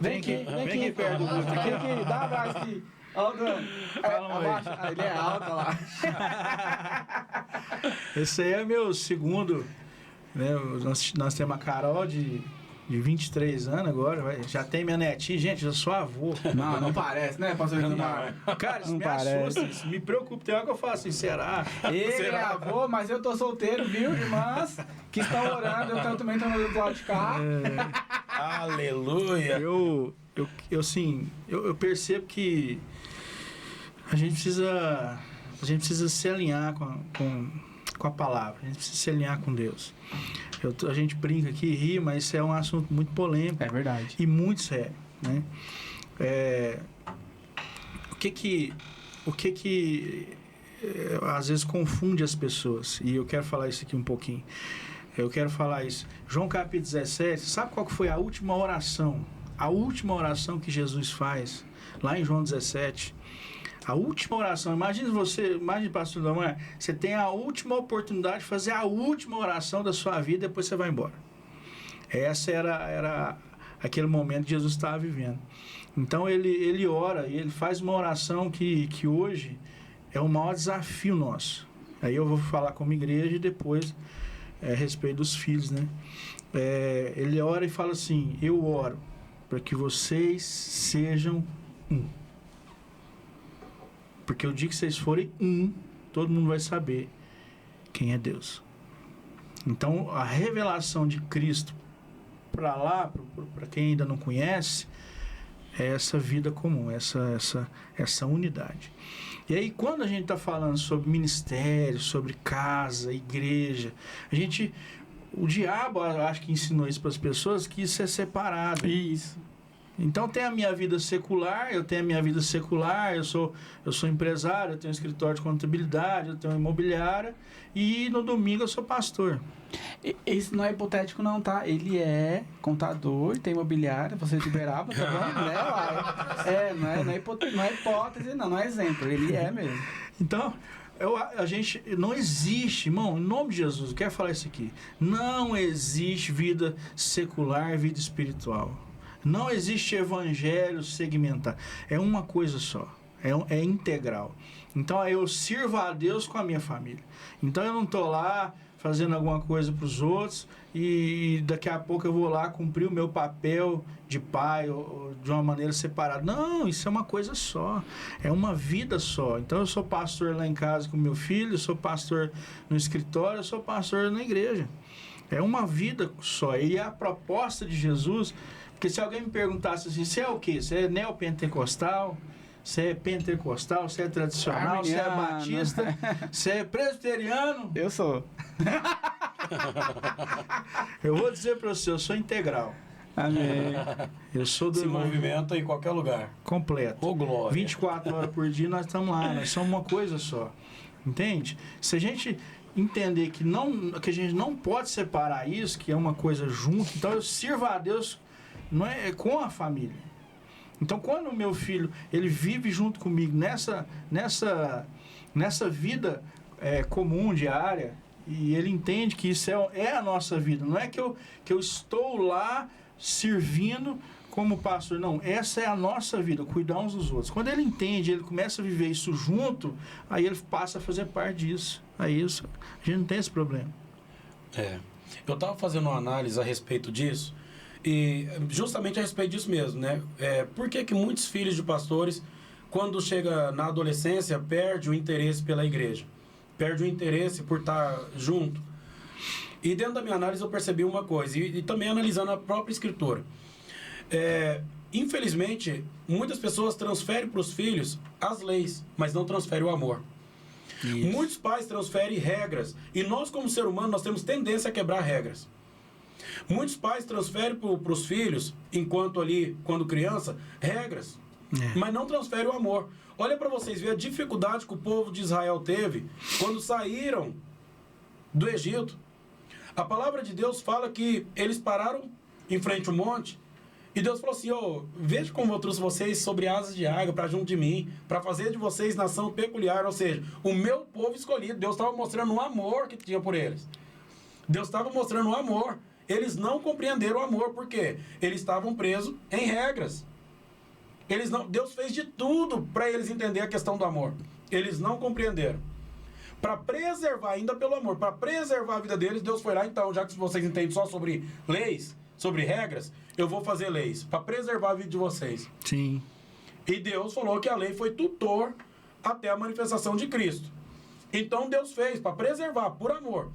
E: Vem aqui perto do Guto aqui.
A: Vem aqui, dá um abraço aqui. Ó, o Dani.
E: Fala,
A: Abaixa. Ele é alto lá.
E: Esse aí é meu segundo, né? Nós temos a Carol de 23 anos agora, já tem minha netinha, gente, eu sou avô.
A: Não parece, né, pastor Gilmar?
E: Cara, isso
A: Não
E: me
A: parece.
E: assusta, isso me preocupa. Tem hora que eu falo assim, será?
A: Ele é avô, mas eu tô solteiro, viu, irmãs? Que estão orando, eu também tô no lado de cá.
D: Aleluia.
E: Eu percebo que a gente precisa se alinhar com a palavra, a gente precisa se alinhar com Deus. A gente brinca aqui e ri, mas isso é um assunto muito polêmico.
A: É verdade.
E: E muito sério, né? O que às vezes confunde as pessoas, e eu quero falar isso aqui um pouquinho. Eu quero falar isso. João capítulo 17, sabe qual que foi a última oração? A última oração que Jesus faz, lá em João 17. A última oração. Imagine, pastor Damar, você tem a última oportunidade de fazer a última oração da sua vida e depois você vai embora. Essa era aquele momento que Jesus estava vivendo. Então ele ora e ele faz uma oração que hoje é o maior desafio nosso. Aí eu vou falar como igreja e depois a respeito dos filhos, né? Ele ora e fala assim: eu oro para que vocês sejam um. Porque o dia que vocês forem um, todo mundo vai saber quem é Deus. Então, a revelação de Cristo para lá, para quem ainda não conhece, é essa vida comum, essa unidade. E aí, quando a gente está falando sobre ministério, sobre casa, igreja, o diabo, acho que ensinou isso para as pessoas, que isso é separado.
A: Isso.
E: Então tem a minha vida secular, eu tenho a minha vida secular, eu sou empresário, eu tenho um escritório de contabilidade, eu tenho uma imobiliária, e no domingo eu sou pastor.
A: Isso não é hipotético não, tá? Ele é contador, tem imobiliária, você de Uberaba, tá bom? Não é hipótese, não é exemplo, ele é mesmo.
E: Então, a gente não existe, irmão, em nome de Jesus, eu quero falar isso aqui, não existe vida secular, vida espiritual. Não existe evangelho segmentado. É uma coisa só. É integral. Então, eu sirvo a Deus com a minha família. Então, eu não estou lá fazendo alguma coisa para os outros e daqui a pouco eu vou lá cumprir o meu papel de pai ou de uma maneira separada. Não, isso é uma coisa só. É uma vida só. Então, eu sou pastor lá em casa com meu filho, eu sou pastor no escritório, eu sou pastor na igreja. É uma vida só. E a proposta de Jesus... Porque se alguém me perguntasse assim, você é o quê? Você é neopentecostal? Você é pentecostal? Você é tradicional? Você é batista? Você é presbiteriano?
A: Eu sou.
E: Eu vou dizer para você, eu sou integral.
A: Amém.
E: Eu sou do
D: Se movimenta em qualquer lugar.
E: completo.
D: Ô, glória.
E: 24 horas por dia nós estamos lá, nós somos uma coisa só. Entende? Se a gente entender que a gente não pode separar isso, que é uma coisa junto, então eu sirvo a Deus não é com a família. Então, quando o meu filho ele vive junto comigo nessa vida comum, diária, e ele entende que isso é a nossa vida, não é que eu estou lá servindo como pastor, não, essa é a nossa vida, cuidar uns dos outros. Quando ele entende, ele começa a viver isso junto, aí ele passa a fazer parte disso. Aí isso, a gente não tem esse problema.
D: Eu estava fazendo uma análise a respeito disso, e justamente a respeito disso mesmo, né? Por que muitos filhos de pastores, quando chega na adolescência, perde o interesse pela igreja? Perde o interesse por estar junto. E dentro da minha análise eu percebi uma coisa, e também analisando a própria escritura. Infelizmente, muitas pessoas transferem para os filhos as leis, mas não transferem o amor. Isso. Muitos pais transferem regras, e nós como ser humano, nós temos tendência a quebrar regras. Muitos pais transferem para os filhos, quando criança, regras, mas não transferem o amor. Olha para vocês verem a dificuldade que o povo de Israel teve quando saíram do Egito. A palavra de Deus fala que eles pararam em frente ao monte, e Deus falou assim: veja como eu trouxe vocês sobre asas de águia para junto de mim, para fazer de vocês nação peculiar, ou seja, o meu povo escolhido. Deus estava mostrando o amor que tinha por eles. Deus estava mostrando o amor. Eles não compreenderam o amor, porque eles estavam presos em regras. Deus fez de tudo para eles entenderem a questão do amor. Eles não compreenderam. Para preservar, ainda pelo amor, para preservar a vida deles, Deus foi lá, então, já que vocês entendem só sobre leis, sobre regras, eu vou fazer leis para preservar a vida de vocês.
E: Sim.
D: E Deus falou que a lei foi tutor até a manifestação de Cristo. Então Deus fez para preservar, por amor.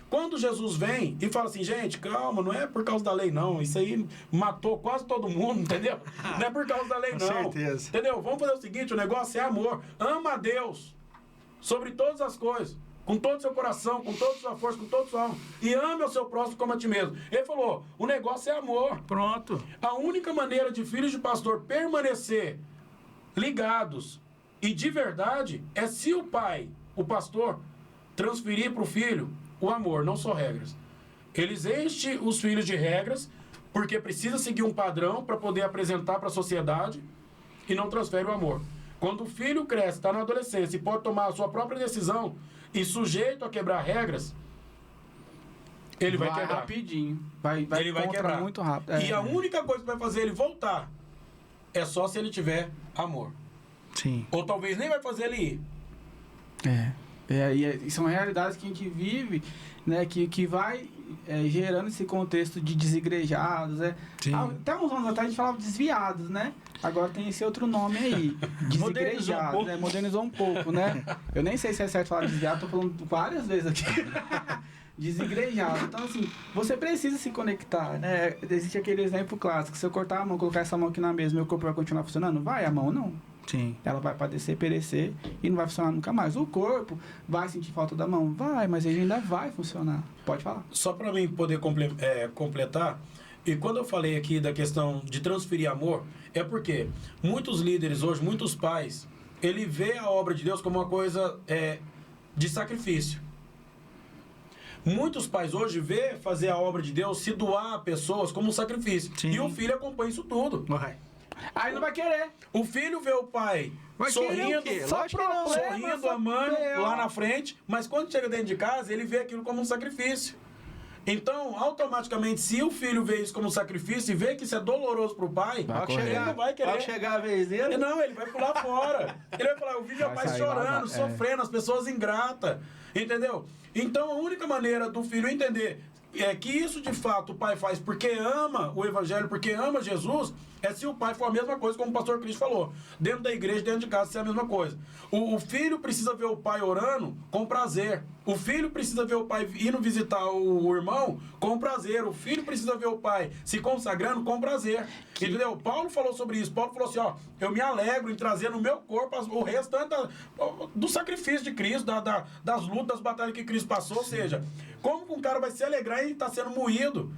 D: Quando Jesus vem e fala assim, gente, calma, não é por causa da lei, não. Isso aí matou quase todo mundo, entendeu? Não é por causa da lei, não.
E: Com certeza.
D: Entendeu? Vamos fazer o seguinte, o negócio é amor. Ama a Deus sobre todas as coisas. Com todo o seu coração, com toda a sua força, com toda a sua alma. E ame o seu próximo como a ti mesmo. Ele falou, o negócio é amor.
E: Pronto.
D: A única maneira de filhos de pastor permanecer ligados e de verdade é se o pai, o pastor, transferir para o filho o amor, não só regras. Eles enchem os filhos de regras porque precisa seguir um padrão para poder apresentar para a sociedade e não transfere o amor. Quando o filho cresce, está na adolescência e pode tomar a sua própria decisão e sujeito a quebrar regras, ele vai quebrar.
A: Rapidinho.
D: Ele vai
A: contra
D: quebrar.
A: muito rápido.
D: E a única coisa que vai fazer ele voltar é só se ele tiver amor.
E: Sim.
D: Ou talvez nem vai fazer ele ir.
A: E são realidades que a gente vive, né, que vai gerando esse contexto de desigrejados, né?
E: Sim.
A: Até uns anos atrás a gente falava desviados, né? Agora tem esse outro nome aí, desigrejados, né? Modernizou um pouco, né? Eu nem sei se é certo falar desviado, tô falando várias vezes aqui. Desigrejado. Então, assim, você precisa se conectar, né? Existe aquele exemplo clássico, se eu cortar a mão, colocar essa mão aqui na mesa, meu corpo vai continuar funcionando? Vai, a mão não.
E: Sim.
A: Ela vai padecer, perecer e não vai funcionar nunca mais. O corpo vai sentir falta da mão? Vai, mas ele ainda vai funcionar. Pode falar.
D: Só para mim poder completar, e quando eu falei aqui da questão de transferir amor, é porque muitos líderes hoje, muitos pais, ele vê a obra de Deus como uma coisa de sacrifício. Muitos pais hoje vê fazer a obra de Deus, se doar a pessoas como um sacrifício.
E: Sim.
D: E o filho acompanha isso tudo.
E: Vai.
A: Aí não vai querer.
D: O filho vê o pai
E: Vai querer o quê?
D: sorrindo,
E: Lógico que não.
D: sorrindo, amando lá na frente, mas quando chega dentro de casa, ele vê aquilo como um sacrifício. Então, automaticamente, se o filho vê isso como um sacrifício e vê que isso é doloroso pro pai, ele não vai querer.
E: Vai chegar a vez dele.
D: Não, ele vai pular fora. Ele vai falar, eu vi meu
A: Vai
D: pai
A: sair
D: chorando,
A: lá,
D: sofrendo, as pessoas ingratas. Entendeu? Então, a única maneira do filho entender que isso de fato o pai faz porque ama o evangelho, porque ama Jesus, é se o pai for a mesma coisa, como o pastor Cris falou. Dentro da igreja, dentro de casa, é a mesma coisa. O filho precisa ver o pai orando com prazer. O filho precisa ver o pai indo visitar o irmão com prazer. O filho precisa ver o pai se consagrando com prazer. Entendeu? Paulo falou sobre isso. Paulo falou assim, ó, eu me alegro em trazer no meu corpo o restante do sacrifício de Cristo, das lutas, das batalhas que Cristo passou. Ou seja, como que um cara vai se alegrar em estar sendo moído?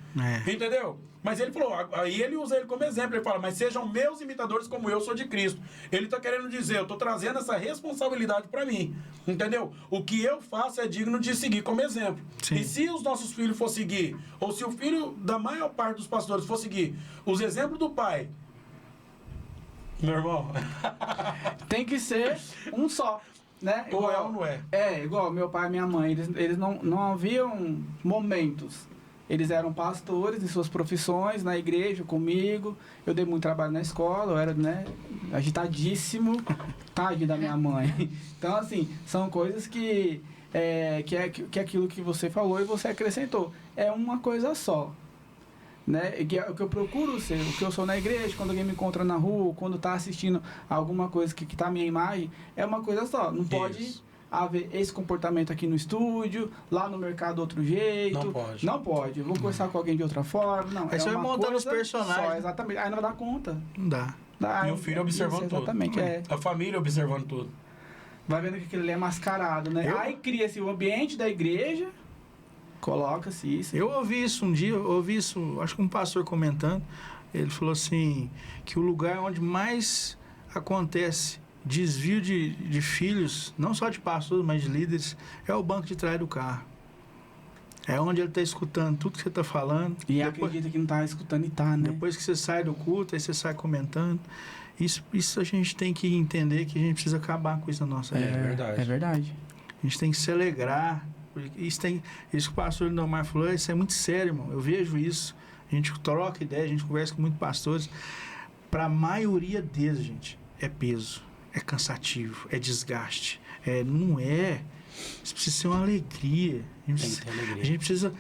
D: Entendeu? Mas ele falou, aí ele usa ele como exemplo, ele fala, mas sejam meus imitadores como eu sou de Cristo. Ele está querendo dizer, eu estou trazendo essa responsabilidade para mim, entendeu? O que eu faço é digno de seguir como exemplo.
E: Sim.
D: E se os nossos filhos for seguir, ou se o filho da maior parte dos pastores for seguir os exemplos do pai, meu irmão,
A: Tem que ser um só, né?
D: ou é ou não é?
A: Igual meu pai e minha mãe, eles não haviam momentos. Eles eram pastores em suas profissões, na igreja, comigo. Eu dei muito trabalho na escola, eu era, né, agitadíssimo. Tadinho da minha mãe. Então, assim, são coisas que é aquilo que você falou e você acrescentou. É uma coisa só. Né? O que eu procuro ser, o que eu sou na igreja, quando alguém me encontra na rua, quando está assistindo alguma coisa que está a minha imagem, é uma coisa só. Não pode haver esse comportamento aqui no estúdio, lá no mercado outro jeito.
D: Não pode.
A: Não pode. Eu vou conversar com alguém de outra forma. Não,
E: Aí você vai
A: uma
E: montando os
A: coisa
E: personagens.
A: só, exatamente. Aí não vai dar conta.
E: Não dá.
D: E o filho observando tudo.
A: Exatamente,
D: A família observando tudo.
A: Vai vendo que aquilo ali é mascarado, né? Aí cria-se o ambiente da igreja, coloca-se isso.
E: Eu ouvi isso um dia, acho que um pastor comentando, ele falou assim, que o lugar onde mais acontece desvio de filhos, não só de pastores, mas de líderes, é o banco de trás do carro. É onde ele está escutando tudo que você está falando.
A: E acredita que não está escutando e tá, né?
E: Depois que você sai do culto, aí você sai comentando. Isso a gente tem que entender que a gente precisa acabar com isso na nossa vida.
D: verdade.
A: É verdade.
E: A gente tem que se alegrar. Isso que o pastor Lindomar falou, isso é muito sério, irmão. Eu vejo isso. A gente troca ideia, a gente conversa com muitos pastores. para a maioria deles, gente, é peso, é cansativo, é desgaste. Não é. Isso precisa ser uma alegria. A gente precisa,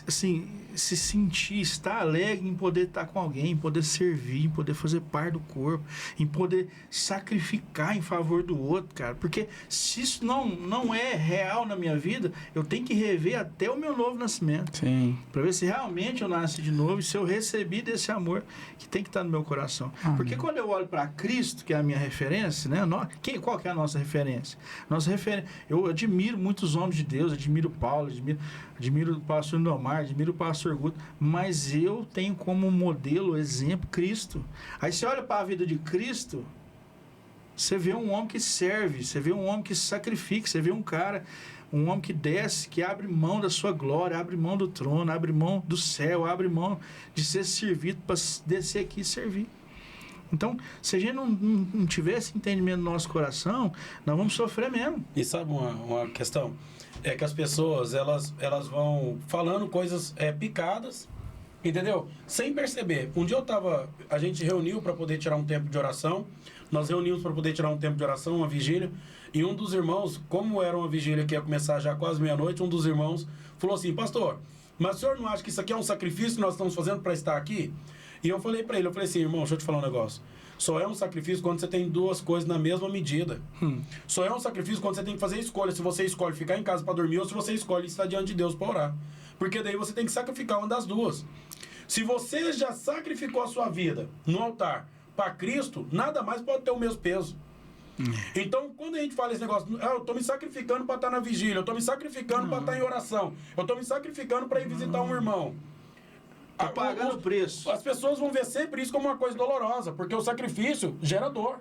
E: assim, se sentir, estar alegre em poder estar com alguém, em poder servir, em poder fazer parte do corpo, em poder sacrificar em favor do outro, cara. Porque se isso não é real na minha vida, eu tenho que rever até o meu novo nascimento.
A: Sim.
E: Para ver se realmente eu nasci de novo e se eu recebi desse amor que tem que estar no meu coração. Porque quando eu olho para Cristo, que é a minha referência, né? Qual que é a nossa referência? Eu admiro muitos homens de Deus, admiro Paulo, admiro o pastor Lindomar, admiro o pastor Guto, mas eu tenho como modelo, exemplo, Cristo. Aí você olha para a vida de Cristo, você vê um homem que serve, você vê um homem que se sacrifica, você vê um homem que desce, que abre mão da sua glória, abre mão do trono, abre mão do céu, abre mão de ser servido para descer aqui e servir. Então, se a gente não tiver esse entendimento no nosso coração, nós vamos sofrer mesmo.
D: E sabe uma questão? É que as pessoas, elas vão falando coisas picadas, entendeu? Sem perceber. Um dia a gente reuniu para poder tirar um tempo de oração, nós reunimos para poder tirar um tempo de oração, uma vigília, e um dos irmãos, como era uma vigília que ia começar já quase meia-noite, um dos irmãos falou assim: pastor, mas o senhor não acha que isso aqui é um sacrifício que nós estamos fazendo para estar aqui? E eu falei para ele, assim, irmão, deixa eu te falar um negócio. Só é um sacrifício quando você tem duas coisas na mesma medida. Só é um sacrifício quando você tem que fazer escolha. Se você escolhe ficar em casa para dormir ou se você escolhe estar diante de Deus para orar. Porque daí você tem que sacrificar uma das duas. Se você já sacrificou a sua vida no altar para Cristo, nada mais pode ter o mesmo peso. Então, quando a gente fala esse negócio, eu estou me sacrificando para estar na vigília, eu estou me sacrificando para estar em oração, eu estou me sacrificando para ir visitar um irmão.
E: Tá pagando o preço.
D: As pessoas vão ver sempre isso como uma coisa dolorosa, porque o sacrifício gera dor.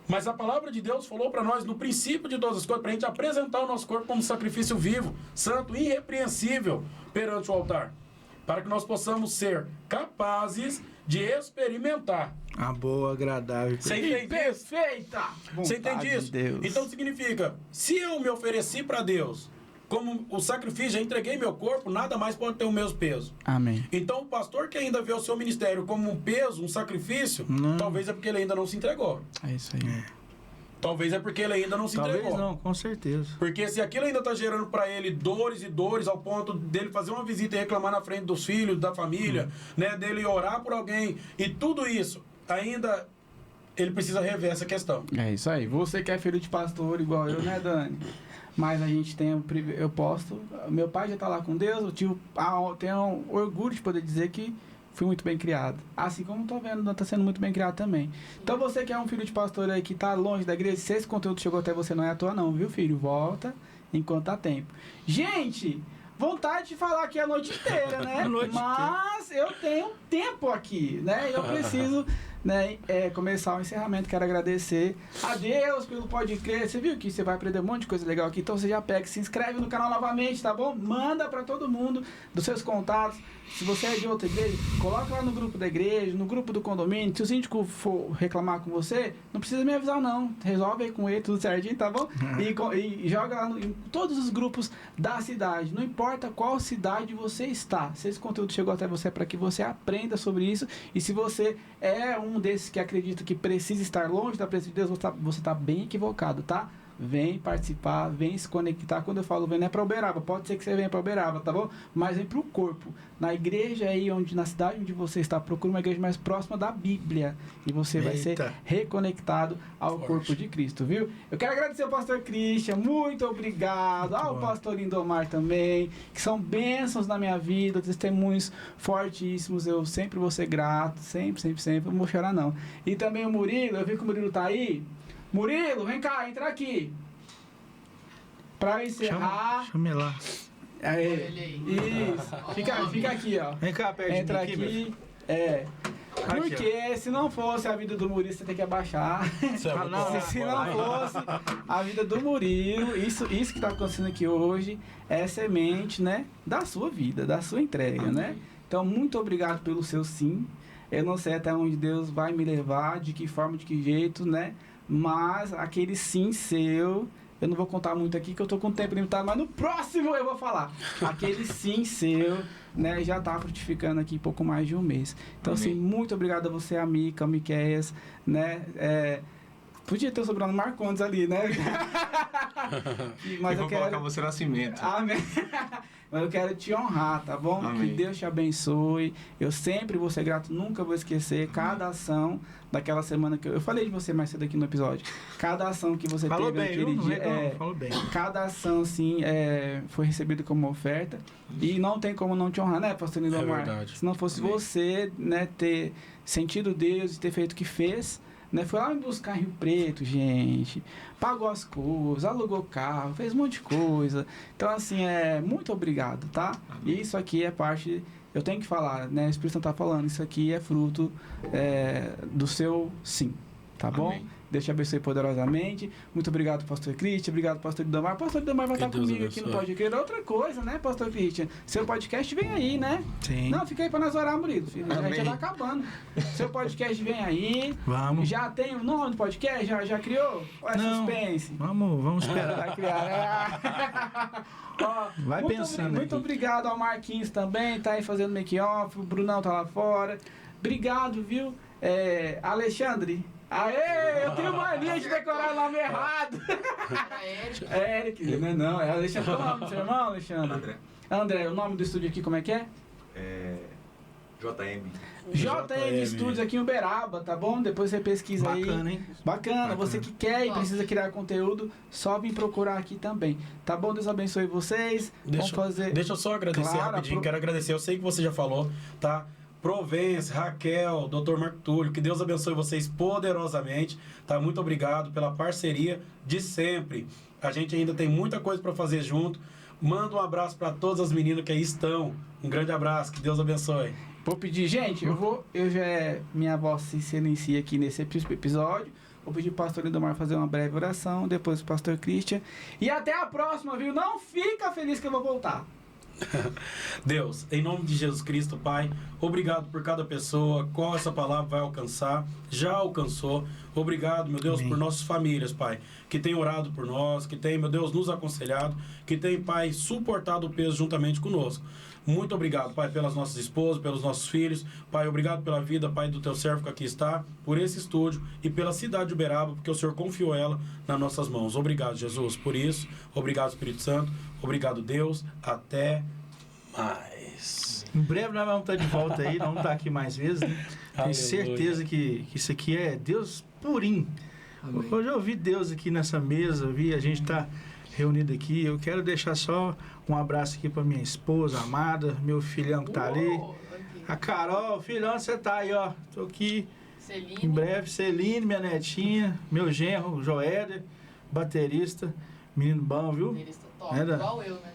D: Mas a palavra de Deus falou para nós, no princípio de todas as coisas, para a gente apresentar o nosso corpo como sacrifício vivo, santo, irrepreensível perante o altar, para que nós possamos ser capazes de experimentar.
E: A boa, agradável.
D: Você entende isso?
A: Perfeita!
D: Você entende isso? Então significa, se eu me ofereci para Deus como o sacrifício, já entreguei meu corpo, nada mais pode ter o mesmo peso.
A: Amém.
D: Então o pastor que ainda vê o seu ministério como um peso, um sacrifício, talvez é porque ele ainda não se entregou.
A: É isso aí.
D: Talvez é porque ele ainda não se entregou.
E: Talvez não, com certeza.
D: Porque se aquilo ainda está gerando para ele dores e dores, ao ponto dele fazer uma visita e reclamar na frente dos filhos, da família, né, dele orar por alguém, e tudo isso, ainda ele precisa rever essa questão.
A: É isso aí. Você que é filho de pastor igual eu, né, Dani? Mas a gente tem, eu posso, meu pai já está lá com Deus, tenho orgulho de poder dizer que fui muito bem criado. Assim como estou vendo, está sendo muito bem criado também. Então você que é um filho de pastor aí que está longe da igreja, se esse conteúdo chegou até você, não é à toa não, viu, filho? Volta enquanto há tempo. Gente, vontade de falar aqui a noite inteira, né? Mas eu tenho tempo aqui, né? Eu preciso, né, começar o encerramento. Quero agradecer a Deus pelo Pode Crer. Você viu que você vai aprender um monte de coisa legal aqui? Então você já pega, se inscreve no canal novamente, tá bom? Manda pra todo mundo dos seus contatos. Se você é de outra igreja, coloca lá no grupo da igreja, no grupo do condomínio. Se o síndico for reclamar com você, não precisa me avisar não. Resolve aí com ele, tudo certinho, tá bom? E joga lá em todos os grupos da cidade. Não importa qual cidade você está. Se esse conteúdo chegou até você, é para que você aprenda sobre isso. E se você é um desses que acredita que precisa estar longe da presença de Deus, você tá bem equivocado, tá? Vem participar, vem se conectar. Quando eu falo vem, não é para Uberaba, pode ser que você venha para Uberaba, tá bom? Mas vem para o corpo. Na igreja aí, na cidade onde você está, procure uma igreja mais próxima da Bíblia. E você vai ser reconectado ao corpo de Cristo, viu? Eu quero agradecer ao pastor Christian, muito obrigado. Ao pastor Lindomar também, que são bênçãos na minha vida, testemunhos fortíssimos. Eu sempre vou ser grato, sempre. Não vou chorar não. E também o Murilo, eu vi que o Murilo tá aí. Murilo, vem cá, entra aqui. Pra encerrar.
E: Chama ele lá.
A: Aí. Isso. Fica aqui, ó.
E: Vem cá, perto
A: entra aqui. Porque se não fosse a vida do Murilo, você tem que abaixar. Se não fosse a vida do Murilo, isso que está acontecendo aqui hoje é semente, né, da sua vida, da sua entrega, né? Então, muito obrigado pelo seu sim. Eu não sei até onde Deus vai me levar, de que forma, de que jeito, né? Mas aquele sim seu, eu não vou contar muito aqui que eu tô com tempo limitado, mas no próximo eu vou falar. Aquele sim seu né, já está frutificando aqui pouco mais de um mês. Então,
F: Amém.
A: assim, muito obrigado a você, a Mica, o Miqueias, né? Podia ter sobrado Marcondes ali, né? Mas
F: eu vou
A: eu quero...
F: colocar você no Nascimento.
A: Amém. Mas eu quero te honrar, tá bom?
F: Amém.
A: Que Deus te abençoe. Eu sempre vou ser grato, nunca vou esquecer cada ação daquela semana que eu falei de você mais cedo aqui no episódio. Cada ação que você
E: Falou
A: teve
E: bem,
A: naquele
E: viu?
A: dia,
E: Falou bem.
A: cada ação assim foi recebida como oferta e não tem como não te honrar, né, pastor Lindomar?
B: verdade.
A: Se não fosse
F: Amém.
A: você, né, ter sentido Deus e ter feito o que fez, né, foi lá me buscar em Rio Preto, gente, pagou as coisas, alugou carro, fez um monte de coisa. Então, assim, muito obrigado, tá?
F: Amém.
A: E isso aqui é parte, eu tenho que falar, né, o Espírito Santo tá falando, isso aqui é fruto do seu sim, tá bom?
F: Amém.
A: Deus te abençoe poderosamente. Muito obrigado, pastor Cristian. Obrigado, pastor Lindomar. Pastor Lindomar vai
B: Que
A: estar
B: Deus
A: comigo aqui no
B: abençoe.
A: Pode Crer. Outra coisa, né, pastor Cristian? Seu podcast vem aí, né?
E: Sim.
A: Não, fica aí pra nós orar, Murilo. Filho. A gente
F: Amém.
A: já tá acabando. Seu podcast vem aí.
E: Vamos.
A: Já tem o nome do podcast? Já criou? Ou é
E: Não.
A: suspense?
E: Vamos esperar.
A: Vai criar. Ó,
E: Vai pensando
A: muito
E: aqui.
A: obrigado ao Marquinhos também, tá aí fazendo make-off. O Brunão tá lá fora. Obrigado, viu? Alexandre. Aê, eu tenho mania de decorar o nome errado. É Eric, não, é Alexandre. Qual é o nome do seu irmão, Alexandre? André, o nome do estúdio aqui como é que é?
F: JM.
A: JM Studios aqui em Uberaba, tá bom? Depois você pesquisa aí.
E: Bacana, hein?
A: Bacana, você que quer e precisa criar conteúdo, só vem procurar aqui também. Tá bom? Deus abençoe vocês. Vamos fazer.
D: Deixa eu só agradecer
A: Claro,
D: rapidinho. Quero agradecer. Eu sei que você já falou, tá? Provence, Raquel, Dr. Marco Túlio, que Deus abençoe vocês poderosamente, tá? Muito obrigado pela parceria de sempre. A gente ainda tem muita coisa para fazer junto. Manda um abraço para todas as meninas que aí estão. Um grande abraço, que Deus abençoe.
A: Vou pedir, gente, minha voz se silencia aqui nesse episódio. Vou pedir pro pastor Lindomar fazer uma breve oração, depois o pastor Christian. E até a próxima, viu? Não fica feliz que eu vou voltar.
D: Deus, em nome de Jesus Cristo, Pai, obrigado por cada pessoa, qual essa palavra vai alcançar, já alcançou. Obrigado, meu Deus,
E: Amém.
D: por nossas famílias, Pai, que tem orado por nós, que tem, meu Deus, nos aconselhado, que tem, Pai, suportado o peso juntamente conosco. Muito obrigado, Pai, pelas nossas esposas, pelos nossos filhos. Pai, obrigado pela vida, Pai, do teu servo que aqui está, por esse estúdio e pela cidade de Uberaba, porque o Senhor confiou ela nas nossas mãos. Obrigado, Jesus, por isso. Obrigado, Espírito Santo. Obrigado, Deus. Até mais.
E: Em breve nós vamos estar de volta aí, não vamos estar aqui mais vezes, né? Tenho
D: Aleluia.
E: certeza que isso aqui é Deus purinho. Hoje eu vi Deus aqui nessa mesa, a gente está reunido aqui. Eu quero deixar só um abraço aqui para minha esposa amada, meu filhão que tá ali. A Carol, filhão, onde você tá aí, ó? Tô aqui.
G: Celine.
E: Em breve, Celine, minha netinha, meu genro, Joéder, baterista, menino bom, viu?
G: Eles estão top,
E: É, Dan?
G: igual eu, né?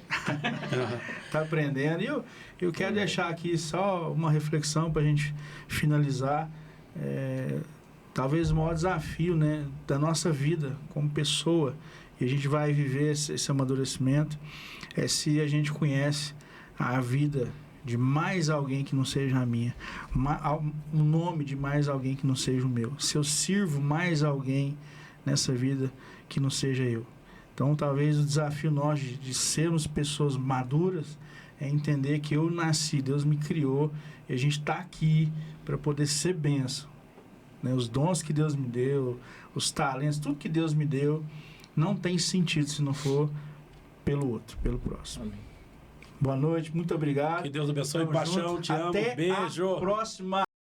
E: Tá aprendendo. E eu quero deixar aqui só uma reflexão para a gente finalizar. Talvez o maior desafio, né, da nossa vida como pessoa, e a gente vai viver esse amadurecimento, é se a gente conhece a vida de mais alguém que não seja a minha, o nome de mais alguém que não seja o meu, se eu sirvo mais alguém nessa vida que não seja eu. Então, talvez o desafio nosso de sermos pessoas maduras é entender que eu nasci, Deus me criou, e a gente está aqui para poder ser bênção. Né? Os dons que Deus me deu, os talentos, tudo que Deus me deu, não tem sentido se não for pelo outro, pelo próximo.
F: Amém.
E: Boa noite, muito obrigado.
D: Que Deus abençoe.
E: Tamo
D: Paixão,
E: junto.
D: te amo.
E: Até
D: Beijo.
E: a próxima.